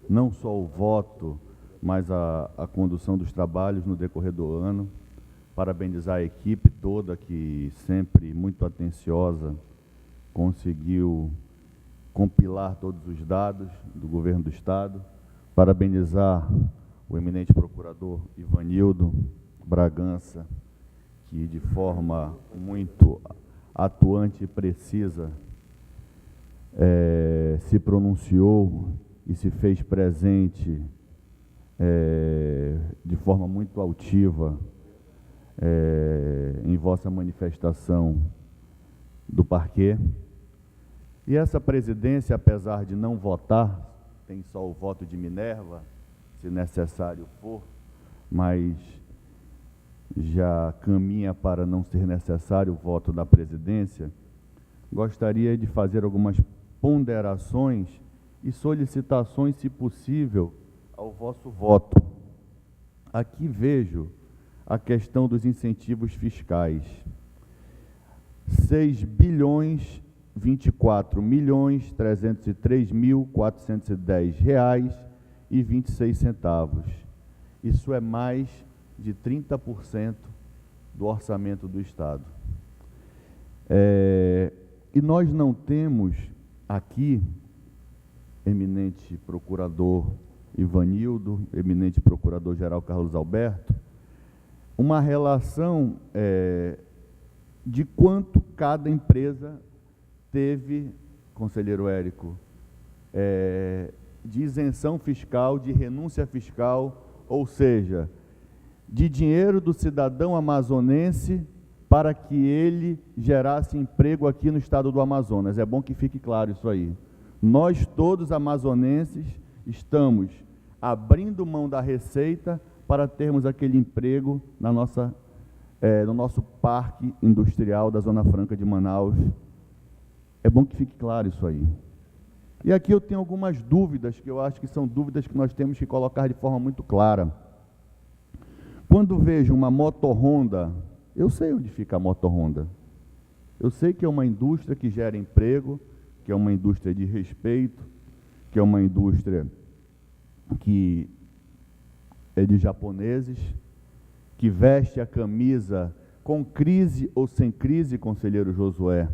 não só o voto, mas a condução dos trabalhos no decorrer do ano. Parabenizar a equipe toda que sempre muito atenciosa conseguiu compilar todos os dados do governo do estado. Parabenizar o eminente procurador Ivanildo Bragança, que de forma muito atuante e precisa se pronunciou e se fez presente de forma muito altiva em vossa manifestação do parquê. E essa presidência, apesar de não votar, tem só o voto de Minerva, se necessário for, mas já caminha para não ser necessário o voto da presidência, gostaria de fazer algumas ponderações e solicitações, se possível, ao vosso voto. Aqui vejo a questão dos incentivos fiscais. 6.024.303.410,26. Isso é mais de 30% do orçamento do Estado. E nós não temos aqui, eminente procurador Ivanildo, eminente procurador-geral Carlos Alberto, uma relação de quanto cada empresa teve, conselheiro Érico, de isenção fiscal, de renúncia fiscal, ou seja, de dinheiro do cidadão amazonense para que ele gerasse emprego aqui no estado do Amazonas. É bom que fique claro isso aí. Nós todos amazonenses estamos abrindo mão da receita para termos aquele emprego na no nosso parque industrial da Zona Franca de Manaus. É bom que fique claro isso aí. E aqui eu tenho algumas dúvidas, que eu acho que são dúvidas que nós temos que colocar de forma muito clara. Quando vejo uma motorhonda, eu sei onde fica a motorhonda. Eu sei que é uma indústria que gera emprego, que é uma indústria de respeito, que é uma indústria que é de japoneses, que veste a camisa com crise ou sem crise, conselheiro Josué,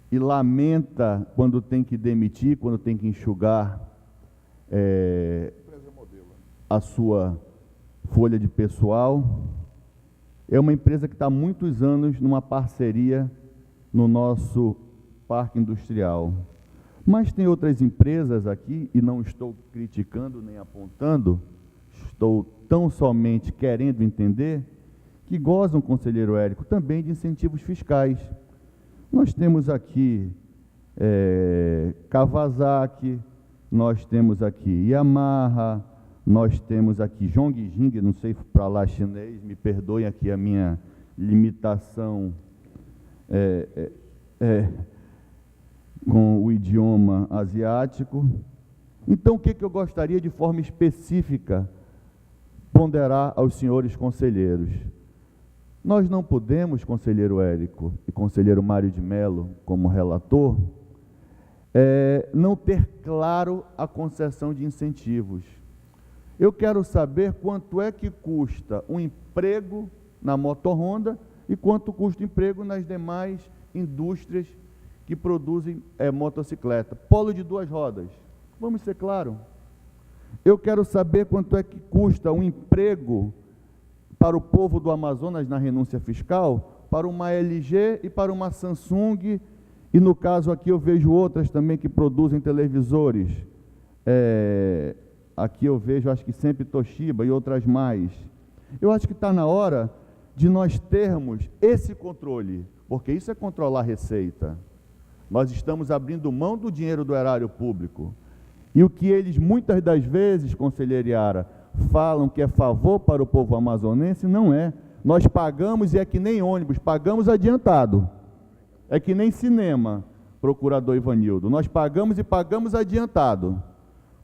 e lamenta quando tem que demitir, quando tem que enxugar a sua folha de pessoal. É uma empresa que está há muitos anos numa parceria no nosso parque industrial. Mas tem outras empresas aqui, e não estou criticando nem apontando, estou tão somente querendo entender, que gozam, conselheiro Érico, também de incentivos fiscais. Nós temos aqui Kawasaki, nós temos aqui Yamaha, nós temos aqui Zhongjing, não sei para lá chinês, me perdoem aqui a minha limitação com o idioma asiático. Então, o que eu gostaria de forma específica ponderar aos senhores conselheiros? Nós não podemos, conselheiro Érico e conselheiro Mário de Mello, como relator, não ter claro a concessão de incentivos. Eu quero saber quanto é que custa um emprego na motorhonda e quanto custa o emprego nas demais indústrias que produzem motocicleta. Polo de 2 rodas. Vamos ser claros. Eu quero saber quanto é que custa um emprego para o povo do Amazonas na renúncia fiscal, para uma LG e para uma Samsung, e no caso aqui eu vejo outras também que produzem televisores. Aqui eu vejo, acho que sempre Toshiba e outras mais. Eu acho que está na hora de nós termos esse controle, porque isso é controlar a receita. Nós estamos abrindo mão do dinheiro do erário público. E o que eles, muitas das vezes, conselheiro Iara, falam que é favor para o povo amazonense, não é. Nós pagamos, e é que nem ônibus, pagamos adiantado. É que nem cinema, procurador Ivanildo. Nós pagamos e pagamos adiantado.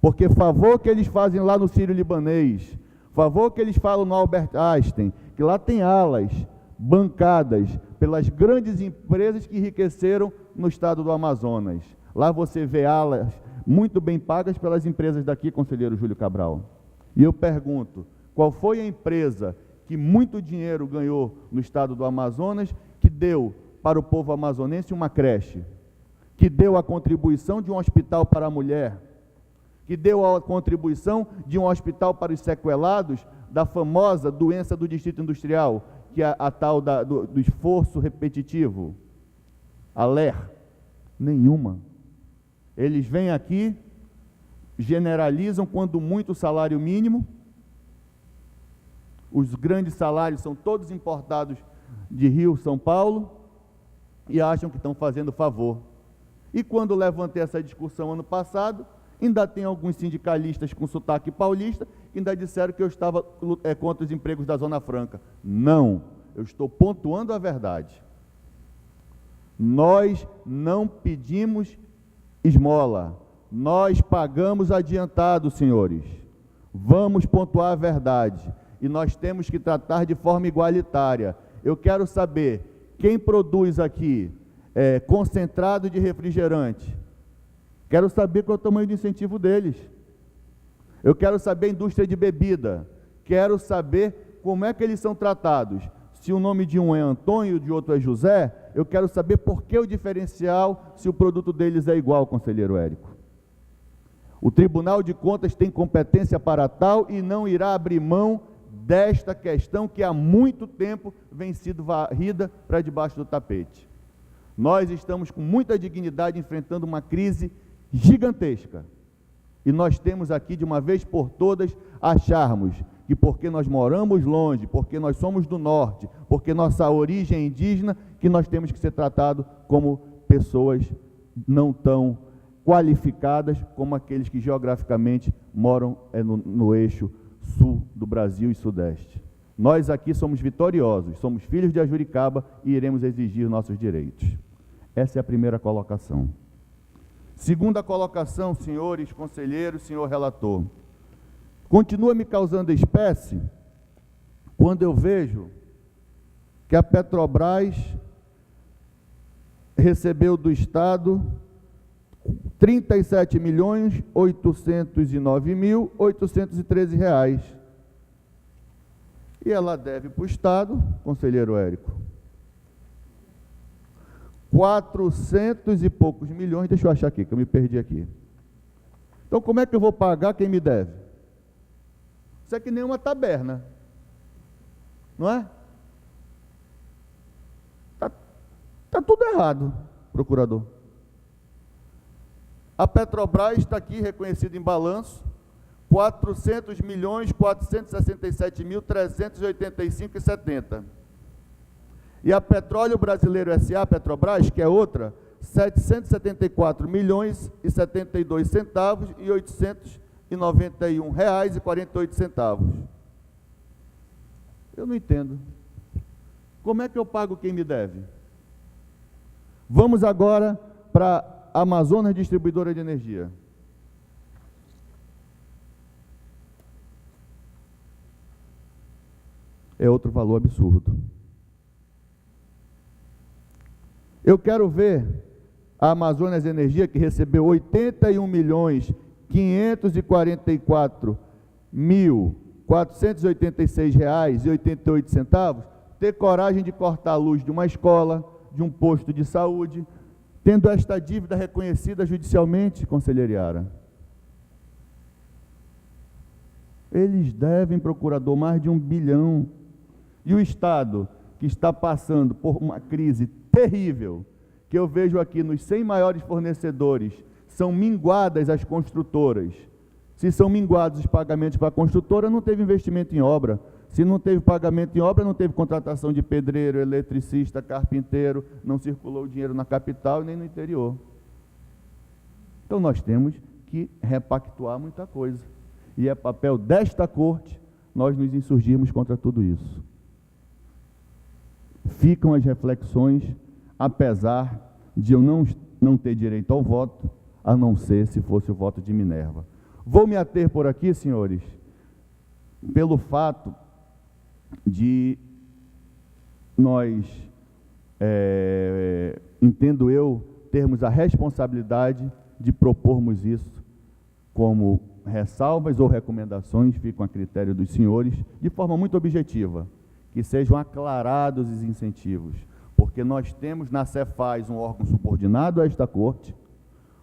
Porque favor que eles fazem lá no Sírio-Libanês, favor que eles falam no Albert Einstein, que lá tem alas bancadas pelas grandes empresas que enriqueceram no estado do Amazonas. Lá você vê alas muito bem pagas pelas empresas daqui, conselheiro Júlio Cabral. E eu pergunto, qual foi a empresa que muito dinheiro ganhou no estado do Amazonas, que deu para o povo amazonense uma creche, que deu a contribuição de um hospital para a mulher, que deu a contribuição de um hospital para os sequelados da famosa doença do distrito industrial, que é a tal do esforço repetitivo, a LER? Nenhuma. Eles vêm aqui, generalizam quando muito o salário mínimo, os grandes salários são todos importados de Rio, São Paulo, e acham que estão fazendo favor. E quando levantei essa discussão ano passado, ainda tem alguns sindicalistas com sotaque paulista que ainda disseram que eu estava contra os empregos da Zona Franca. Não, eu estou pontuando a verdade. Nós não pedimos esmola, nós pagamos adiantado, senhores. Vamos pontuar a verdade. E nós temos que tratar de forma igualitária. Eu quero saber quem produz aqui concentrado de refrigerante. Quero saber qual é o tamanho do incentivo deles. Eu quero saber a indústria de bebida. Quero saber como é que eles são tratados. Se o nome de um é Antônio e de outro é José, eu quero saber por que o diferencial, se o produto deles é igual, conselheiro Érico. O Tribunal de Contas tem competência para tal e não irá abrir mão desta questão que há muito tempo vem sido varrida para debaixo do tapete. Nós estamos com muita dignidade enfrentando uma crise gigantesca. E nós temos aqui, de uma vez por todas, acharmos que porque nós moramos longe, porque nós somos do norte, porque nossa origem é indígena, que nós temos que ser tratados como pessoas não tão qualificadas como aqueles que geograficamente moram no eixo sul do Brasil e sudeste. Nós aqui somos vitoriosos, somos filhos de Ajuricaba e iremos exigir nossos direitos. Essa é a primeira colocação. Segunda colocação, senhores conselheiros, senhor relator. Continua me causando espécie quando eu vejo que a Petrobras recebeu do Estado R$ 37.809.813. E ela deve para o Estado, conselheiro Érico, 400 e poucos milhões, deixa eu achar aqui, que eu me perdi aqui. Então, como é que eu vou pagar quem me deve? Isso é que nem uma taberna, não é? Está tudo errado, procurador. A Petrobras está aqui reconhecida em balanço, 400.467.385,70. E a Petróleo Brasileiro S.A., Petrobras, que é outra, 772.072,891,48. Eu não entendo. Como é que eu pago quem me deve? Vamos agora para a Amazonas Distribuidora de Energia. É outro valor absurdo. Eu quero ver a Amazonas Energia, que recebeu R$ 81.544.486,88, ter coragem de cortar a luz de uma escola, de um posto de saúde, tendo esta dívida reconhecida judicialmente, conselheira Yara. Eles devem, procurador, mais de R$ 1 bilhão. E o Estado, que está passando por uma crise terrível, que eu vejo aqui nos 100 maiores fornecedores, são minguadas as construtoras. Se são minguados os pagamentos para a construtora, não teve investimento em obra. Se não teve pagamento em obra, não teve contratação de pedreiro, eletricista, carpinteiro, não circulou dinheiro na capital e nem no interior. Então nós temos que repactuar muita coisa. E é papel desta corte nós nos insurgirmos contra tudo isso. Ficam as reflexões, apesar de eu não ter direito ao voto, a não ser se fosse o voto de Minerva. Vou me ater por aqui, senhores, pelo fato de nós, entendo eu, termos a responsabilidade de propormos isso como ressalvas ou recomendações, ficam a critério dos senhores, de forma muito objetiva, que sejam aclarados os incentivos, porque nós temos na Cefaz um órgão subordinado a esta corte,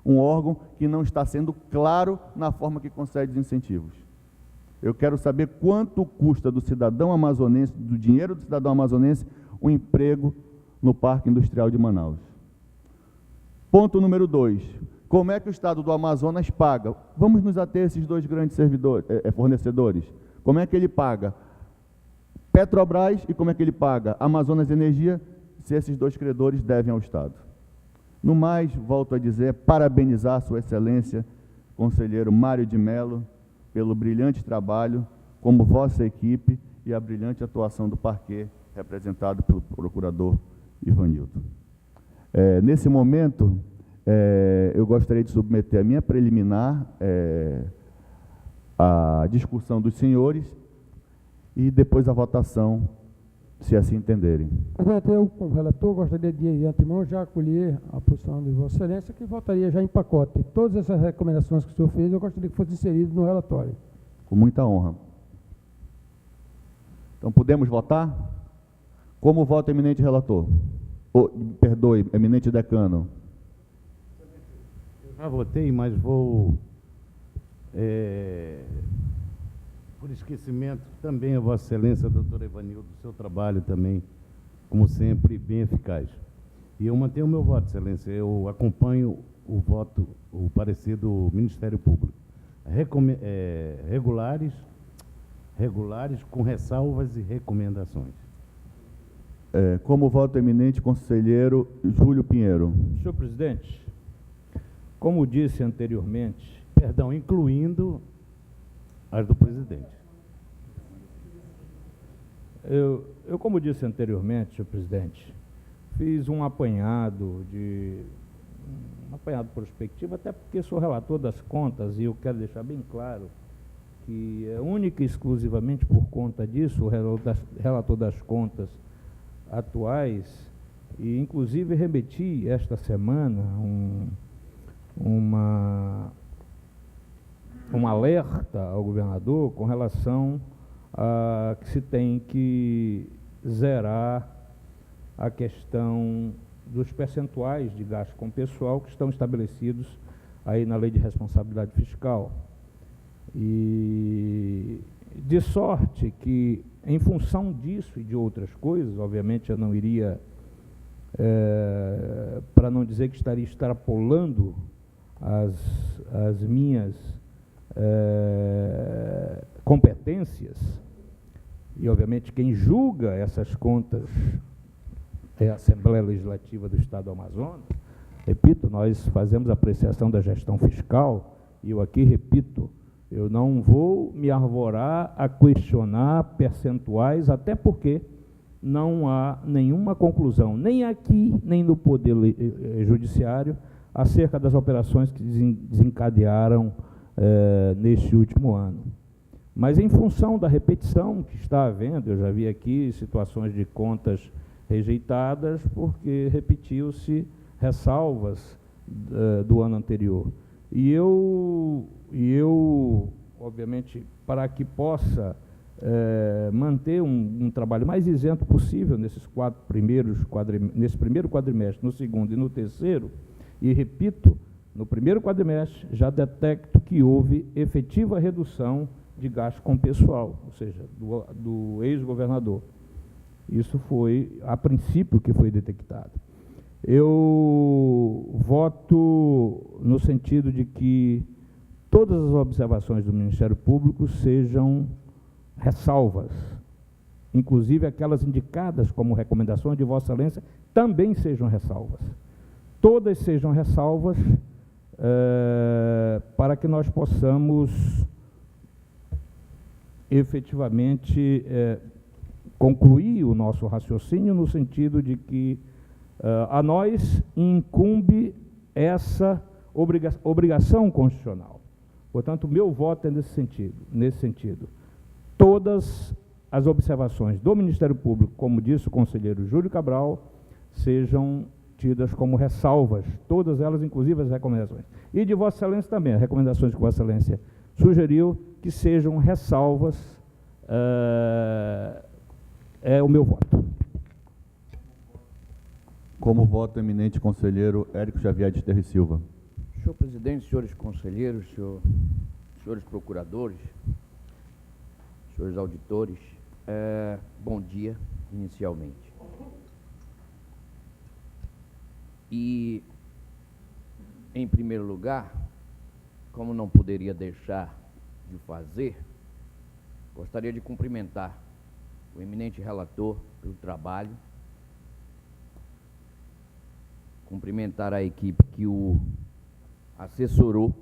um órgão que não está sendo claro na forma que concede os incentivos. Eu quero saber quanto custa do cidadão amazonense, do dinheiro do cidadão amazonense, o emprego no Parque Industrial de Manaus. Ponto número 2. Como é que o Estado do Amazonas paga? Vamos nos ater a esses dois grandes fornecedores. Como é que ele paga Petrobras e como é que ele paga Amazonas Energia, se esses dois credores devem ao Estado? No mais, volto a dizer, parabenizar Sua Excelência, conselheiro Mário de Mello, pelo brilhante trabalho, como vossa equipe e a brilhante atuação do parquê, representado pelo procurador Ivanildo. Nesse momento, eu gostaria de submeter a minha preliminar à discussão dos senhores e depois a votação, se assim entenderem. Eu, como relator, gostaria de antemão já acolher a posição de Vossa Excelência, que votaria já em pacote. Todas essas recomendações que o senhor fez, eu gostaria que fossem inseridas no relatório. Com muita honra. Então, podemos votar? Como vota, eminente relator? Perdoe, eminente decano. Eu já votei, mas vou por esquecimento, também a Vossa Excelência, doutor Evanildo, do seu trabalho também, como sempre, bem eficaz. E eu mantenho o meu voto, Excelência. Eu acompanho o voto, o parecer do Ministério Público. Regulares com ressalvas e recomendações. Como voto eminente, conselheiro Júlio Pinheiro. Senhor presidente, como disse anteriormente, Perdão, incluindo as do presidente. como disse anteriormente, senhor presidente, fiz um apanhado prospectivo, até porque sou relator das contas e eu quero deixar bem claro que é única e exclusivamente por conta disso, o relator das contas atuais, e inclusive remeti esta semana um alerta ao governador com relação a que se tem que zerar a questão dos percentuais de gasto com pessoal que estão estabelecidos aí na Lei de Responsabilidade Fiscal. E de sorte que, em função disso e de outras coisas, obviamente eu não iria, para não dizer que estaria extrapolando as minhas competências, e obviamente quem julga essas contas é a Assembleia Legislativa do Estado do Amazonas. Repito, nós fazemos apreciação da gestão fiscal, e eu aqui repito, eu não vou me arvorar a questionar percentuais, até porque não há nenhuma conclusão, nem aqui, nem no Poder Judiciário, acerca das operações que desencadearam neste último ano. Mas em função da repetição que está havendo, eu já vi aqui situações de contas rejeitadas, porque repetiu-se ressalvas do ano anterior. E eu, obviamente, para que possa manter um trabalho mais isento possível nesse primeiro quadrimestre, no segundo e no terceiro, e repito, no primeiro quadrimestre já detecto que houve efetiva redução de gasto com pessoal, ou seja, do ex-governador. Isso foi, a princípio, que foi detectado. Eu voto no sentido de que todas as observações do Ministério Público sejam ressalvas, inclusive aquelas indicadas como recomendações de Vossa Excelência também sejam ressalvas. Todas sejam ressalvas para que nós possamos efetivamente concluir o nosso raciocínio no sentido de que a nós incumbe essa obrigação constitucional. Portanto, o meu voto é nesse sentido. Todas as observações do Ministério Público, como disse o conselheiro Júlio Cabral, sejam tidas como ressalvas, todas elas, inclusive as recomendações. E de Vossa Excelência também, as recomendações que Vossa Excelência sugeriu, que sejam ressalvas, é o meu voto. Como voto eminente, conselheiro Érico Xavier de Terra e Silva. Senhor presidente, senhores conselheiros, senhores procuradores, senhores auditores, bom dia, inicialmente. E, em primeiro lugar, como não poderia deixar de fazer, gostaria de cumprimentar o eminente relator pelo trabalho, cumprimentar a equipe que o assessorou,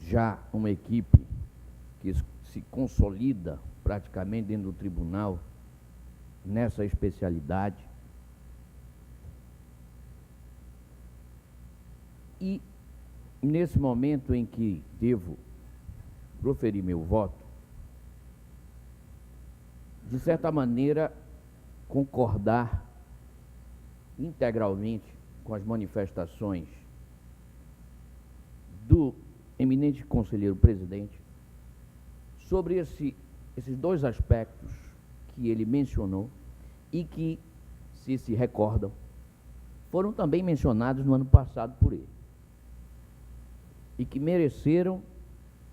já uma equipe que se consolida praticamente dentro do tribunal nessa especialidade. E, nesse momento em que devo proferir meu voto, de certa maneira, concordar integralmente com as manifestações do eminente conselheiro presidente sobre esses dois aspectos que ele mencionou e que, se recordam, foram também mencionados no ano passado por ele e que mereceram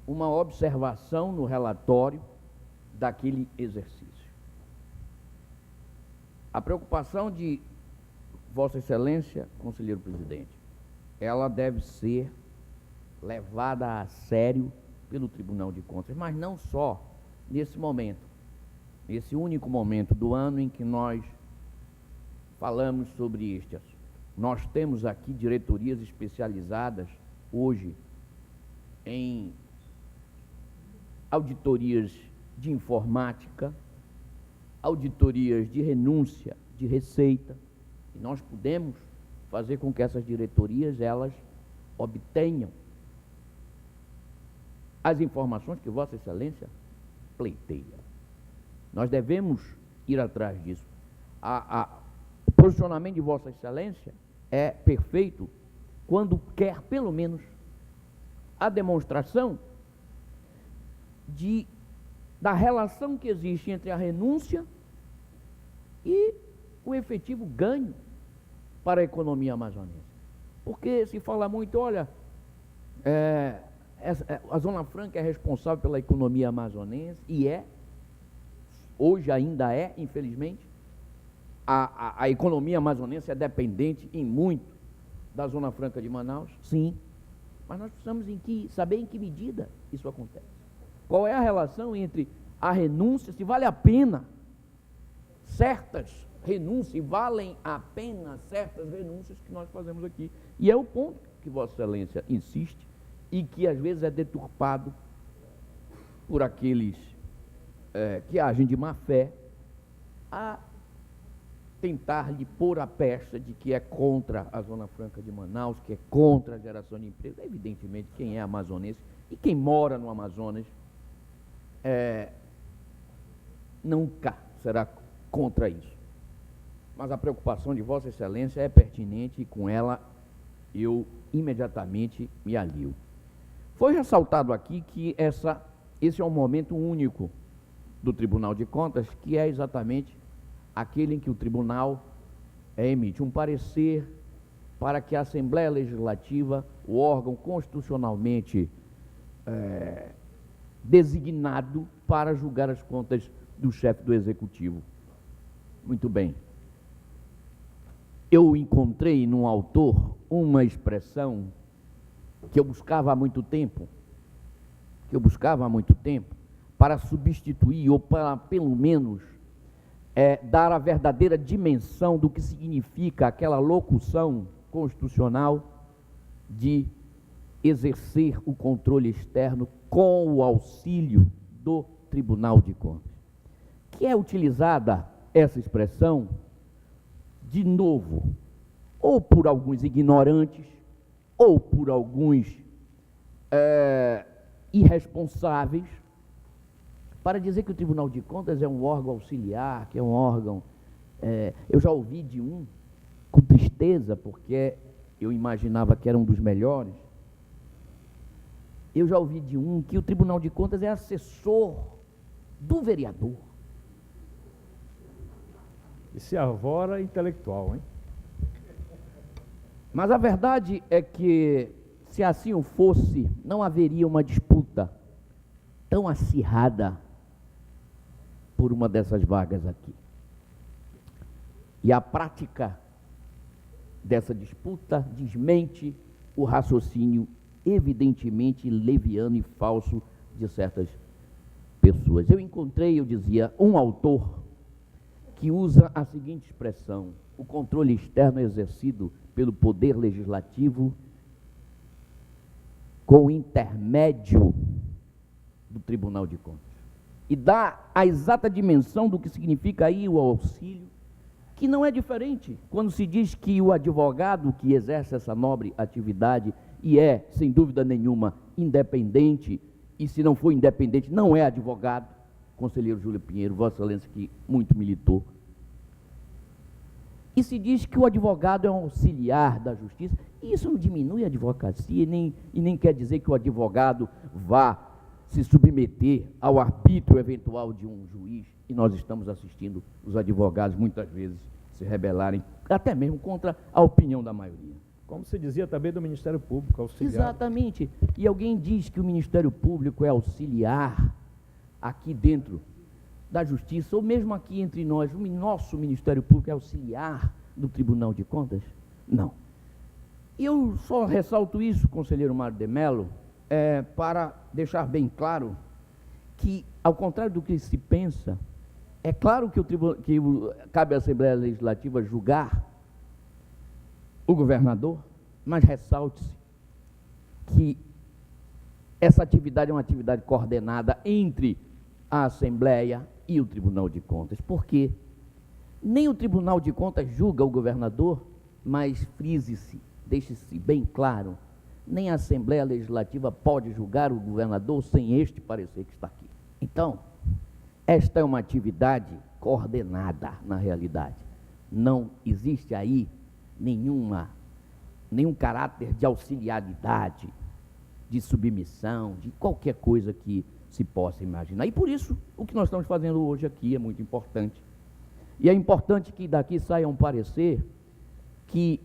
uma observação no relatório daquele exercício. A preocupação de Vossa Excelência, conselheiro presidente, ela deve ser levada a sério pelo Tribunal de Contas, mas não só nesse momento, nesse único momento do ano em que nós falamos sobre este assunto. Nós temos aqui diretorias especializadas hoje em auditorias de informática, auditorias de renúncia de receita, e nós podemos fazer com que essas diretorias elas obtenham as informações que Vossa Excelência pleiteia. Nós devemos ir atrás disso. O posicionamento de Vossa Excelência é perfeito quando quer, pelo menos, a demonstração da relação que existe entre a renúncia e o efetivo ganho para a economia amazonense. Porque se fala muito, olha, a Zona Franca é responsável pela economia amazonense, e hoje ainda é, infelizmente. A economia amazonense é dependente em muito da Zona Franca de Manaus, sim, mas nós precisamos saber em que medida isso acontece. Qual é a relação entre a renúncia, se vale a pena certas renúncias, se valem a pena certas renúncias que nós fazemos aqui. E é o ponto que Vossa Excelência insiste e que às vezes é deturpado por aqueles que agem de má fé a tentar lhe pôr a pecha de que é contra a Zona Franca de Manaus, que é contra a geração de emprego. Evidentemente, quem é amazonense e quem mora no Amazonas nunca será contra isso. Mas a preocupação de Vossa Excelência é pertinente e com ela eu imediatamente me alio. Foi ressaltado aqui que esse é um momento único do Tribunal de Contas, que é exatamente aquele em que o Tribunal emite um parecer para que a Assembleia Legislativa, o órgão constitucionalmente designado para julgar as contas do chefe do Executivo. Muito bem. Eu encontrei num autor uma expressão que eu buscava há muito tempo, para substituir, ou para, pelo menos, dar a verdadeira dimensão do que significa aquela locução constitucional de exercer o controle externo com o auxílio do Tribunal de Contas. Que é utilizada essa expressão, de novo, ou por alguns ignorantes, ou por alguns irresponsáveis, para dizer que o Tribunal de Contas é um órgão auxiliar, que é um órgão... eu já ouvi de um, com tristeza, porque eu imaginava que era um dos melhores, eu já ouvi de um que o Tribunal de Contas é assessor do vereador. E se arvora intelectual, hein? Mas a verdade é que, se assim o fosse, não haveria uma disputa tão acirrada por uma dessas vagas aqui. E a prática dessa disputa desmente o raciocínio evidentemente leviano e falso de certas pessoas. Eu encontrei, eu dizia, um autor que usa a seguinte expressão: o controle externo é exercido pelo Poder Legislativo com o intermédio do Tribunal de Contas. E dá a exata dimensão do que significa aí o auxílio, que não é diferente quando se diz que o advogado que exerce essa nobre atividade e é, sem dúvida nenhuma, independente, e se não for independente, não é advogado, conselheiro Júlio Pinheiro, Vossa Excelência, que muito militou. E se diz que o advogado é um auxiliar da justiça, e isso não diminui a advocacia, e nem quer dizer que o advogado vá se submeter ao arbítrio eventual de um juiz, e nós estamos assistindo os advogados muitas vezes se rebelarem, até mesmo contra a opinião da maioria. Como se dizia também do Ministério Público, auxiliar. Exatamente. E alguém diz que o Ministério Público é auxiliar aqui dentro da Justiça, ou mesmo aqui entre nós, o nosso Ministério Público é auxiliar do Tribunal de Contas? Não. Eu só ressalto isso, conselheiro Mário de Mello, para deixar bem claro que, ao contrário do que se pensa, é claro que cabe à Assembleia Legislativa julgar o governador, mas ressalte-se que essa atividade é uma atividade coordenada entre a Assembleia e o Tribunal de Contas. Por quê? Nem o Tribunal de Contas julga o governador, mas frise-se, deixe-se bem claro, nem a Assembleia Legislativa pode julgar o governador sem este parecer que está aqui. Então, esta é uma atividade coordenada na realidade. Não existe aí nenhum caráter de auxiliaridade, de submissão, de qualquer coisa que se possa imaginar. E por isso, o que nós estamos fazendo hoje aqui é muito importante. E é importante que daqui saia um parecer que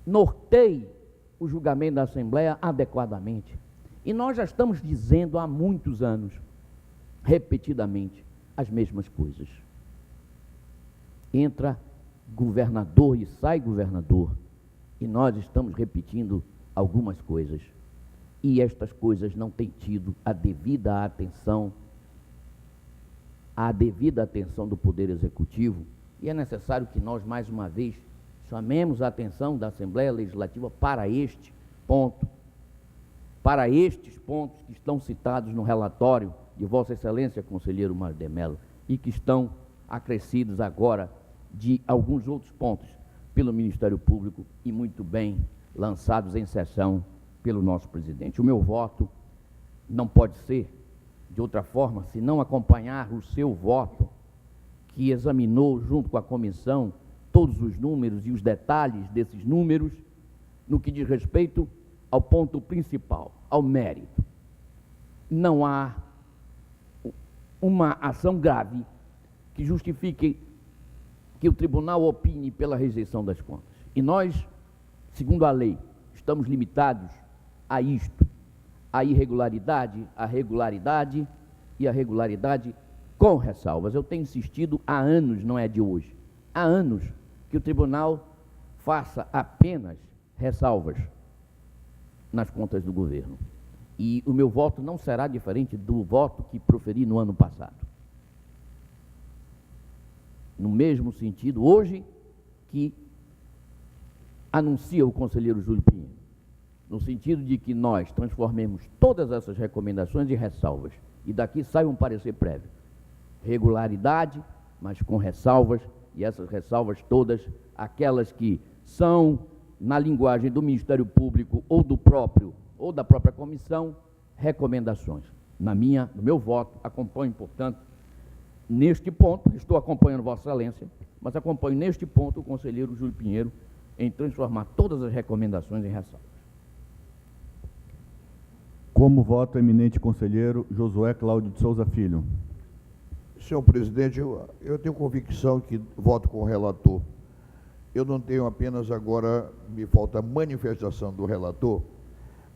norteie o julgamento da Assembleia adequadamente. E nós já estamos dizendo há muitos anos, repetidamente, as mesmas coisas. Entra governador e sai governador, e nós estamos repetindo algumas coisas. E estas coisas não têm tido a devida atenção do Poder Executivo, e é necessário que nós, mais uma vez, chamemos a atenção da Assembleia Legislativa para este ponto, para estes pontos que estão citados no relatório de Vossa Excelência, conselheiro Mário de Mello, e que estão acrescidos agora de alguns outros pontos pelo Ministério Público e muito bem lançados em sessão pelo nosso presidente. O meu voto não pode ser de outra forma, se não acompanhar o seu voto, que examinou junto com a comissão todos os números e os detalhes desses números, no que diz respeito ao ponto principal, ao mérito. Não há uma ação grave que justifique que o tribunal opine pela rejeição das contas. E nós, segundo a lei, estamos limitados a isto, a irregularidade, a regularidade e a regularidade com ressalvas. Eu tenho insistido há anos, não é de hoje, há anos que o tribunal faça apenas ressalvas nas contas do governo. E o meu voto não será diferente do voto que proferi no ano passado. No mesmo sentido, hoje, que anuncia o conselheiro Júlio Pinheiro, no sentido de que nós transformemos todas essas recomendações em ressalvas, e daqui sai um parecer prévio. Regularidade, mas com ressalvas, e essas ressalvas todas, aquelas que são, na linguagem do Ministério Público ou da própria comissão, recomendações. No meu voto, acompanho, portanto, neste ponto, estou acompanhando Vossa Excelência, mas acompanho neste ponto o conselheiro Júlio Pinheiro em transformar todas as recomendações em ressalvas. Como voto, eminente conselheiro Josué Cláudio de Souza Filho. Senhor presidente, eu tenho convicção que voto com o relator. Eu não tenho apenas agora, me falta manifestação do relator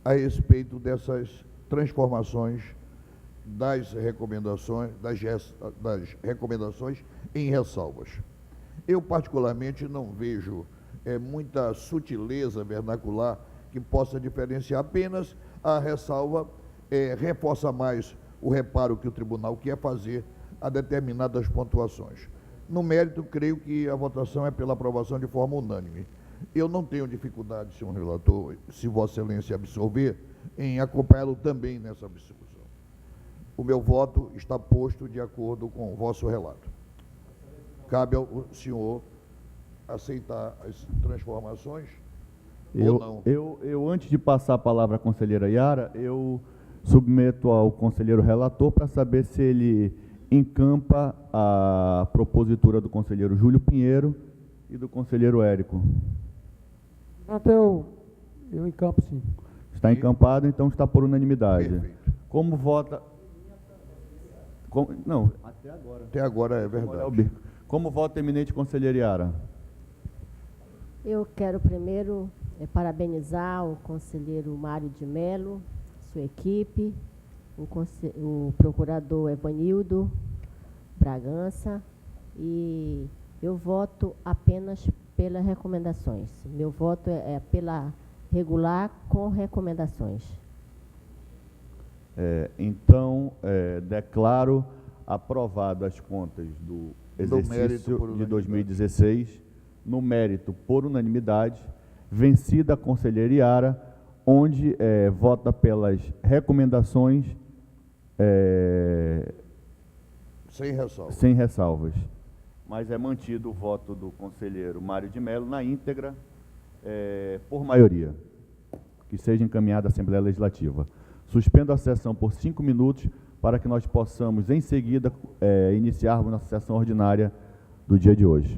a respeito dessas transformações das recomendações em ressalvas. Eu, particularmente, não vejo muita sutileza vernacular que possa diferenciar. Apenas a ressalva reforça mais o reparo que o tribunal quer fazer a determinadas pontuações. No mérito, creio que a votação é pela aprovação de forma unânime. Eu não tenho dificuldade, senhor relator, se Vossa Excelência absolver, em acompanhá-lo também nessa absolvição. O meu voto está posto de acordo com o vosso relato. Cabe ao senhor aceitar as transformações ou não? Eu, antes de passar a palavra à conselheira Yara, eu submeto ao conselheiro relator para saber se ele encampa a propositura do conselheiro Júlio Pinheiro e do conselheiro Érico. Então, eu encampo, sim. Está encampado, então está por unanimidade. Perfeito. Como vota... Não, Até agora é verdade. como vota, eminente conselheira Yara? Eu quero primeiro parabenizar o conselheiro Mário de Mello, sua equipe, o procurador Evanildo Bragança, e eu voto apenas pelas recomendações. Meu voto é pela regular com recomendações. Então, declaro aprovado as contas do exercício de 2016, no mérito por unanimidade, vencida a conselheira Yara, onde vota pelas recomendações sem ressalvas. Mas é mantido o voto do conselheiro Mário de Mello na íntegra, por maioria, que seja encaminhada à Assembleia Legislativa. Suspendo a sessão por 5 minutos para que nós possamos, em seguida, iniciarmos nossa sessão ordinária do dia de hoje.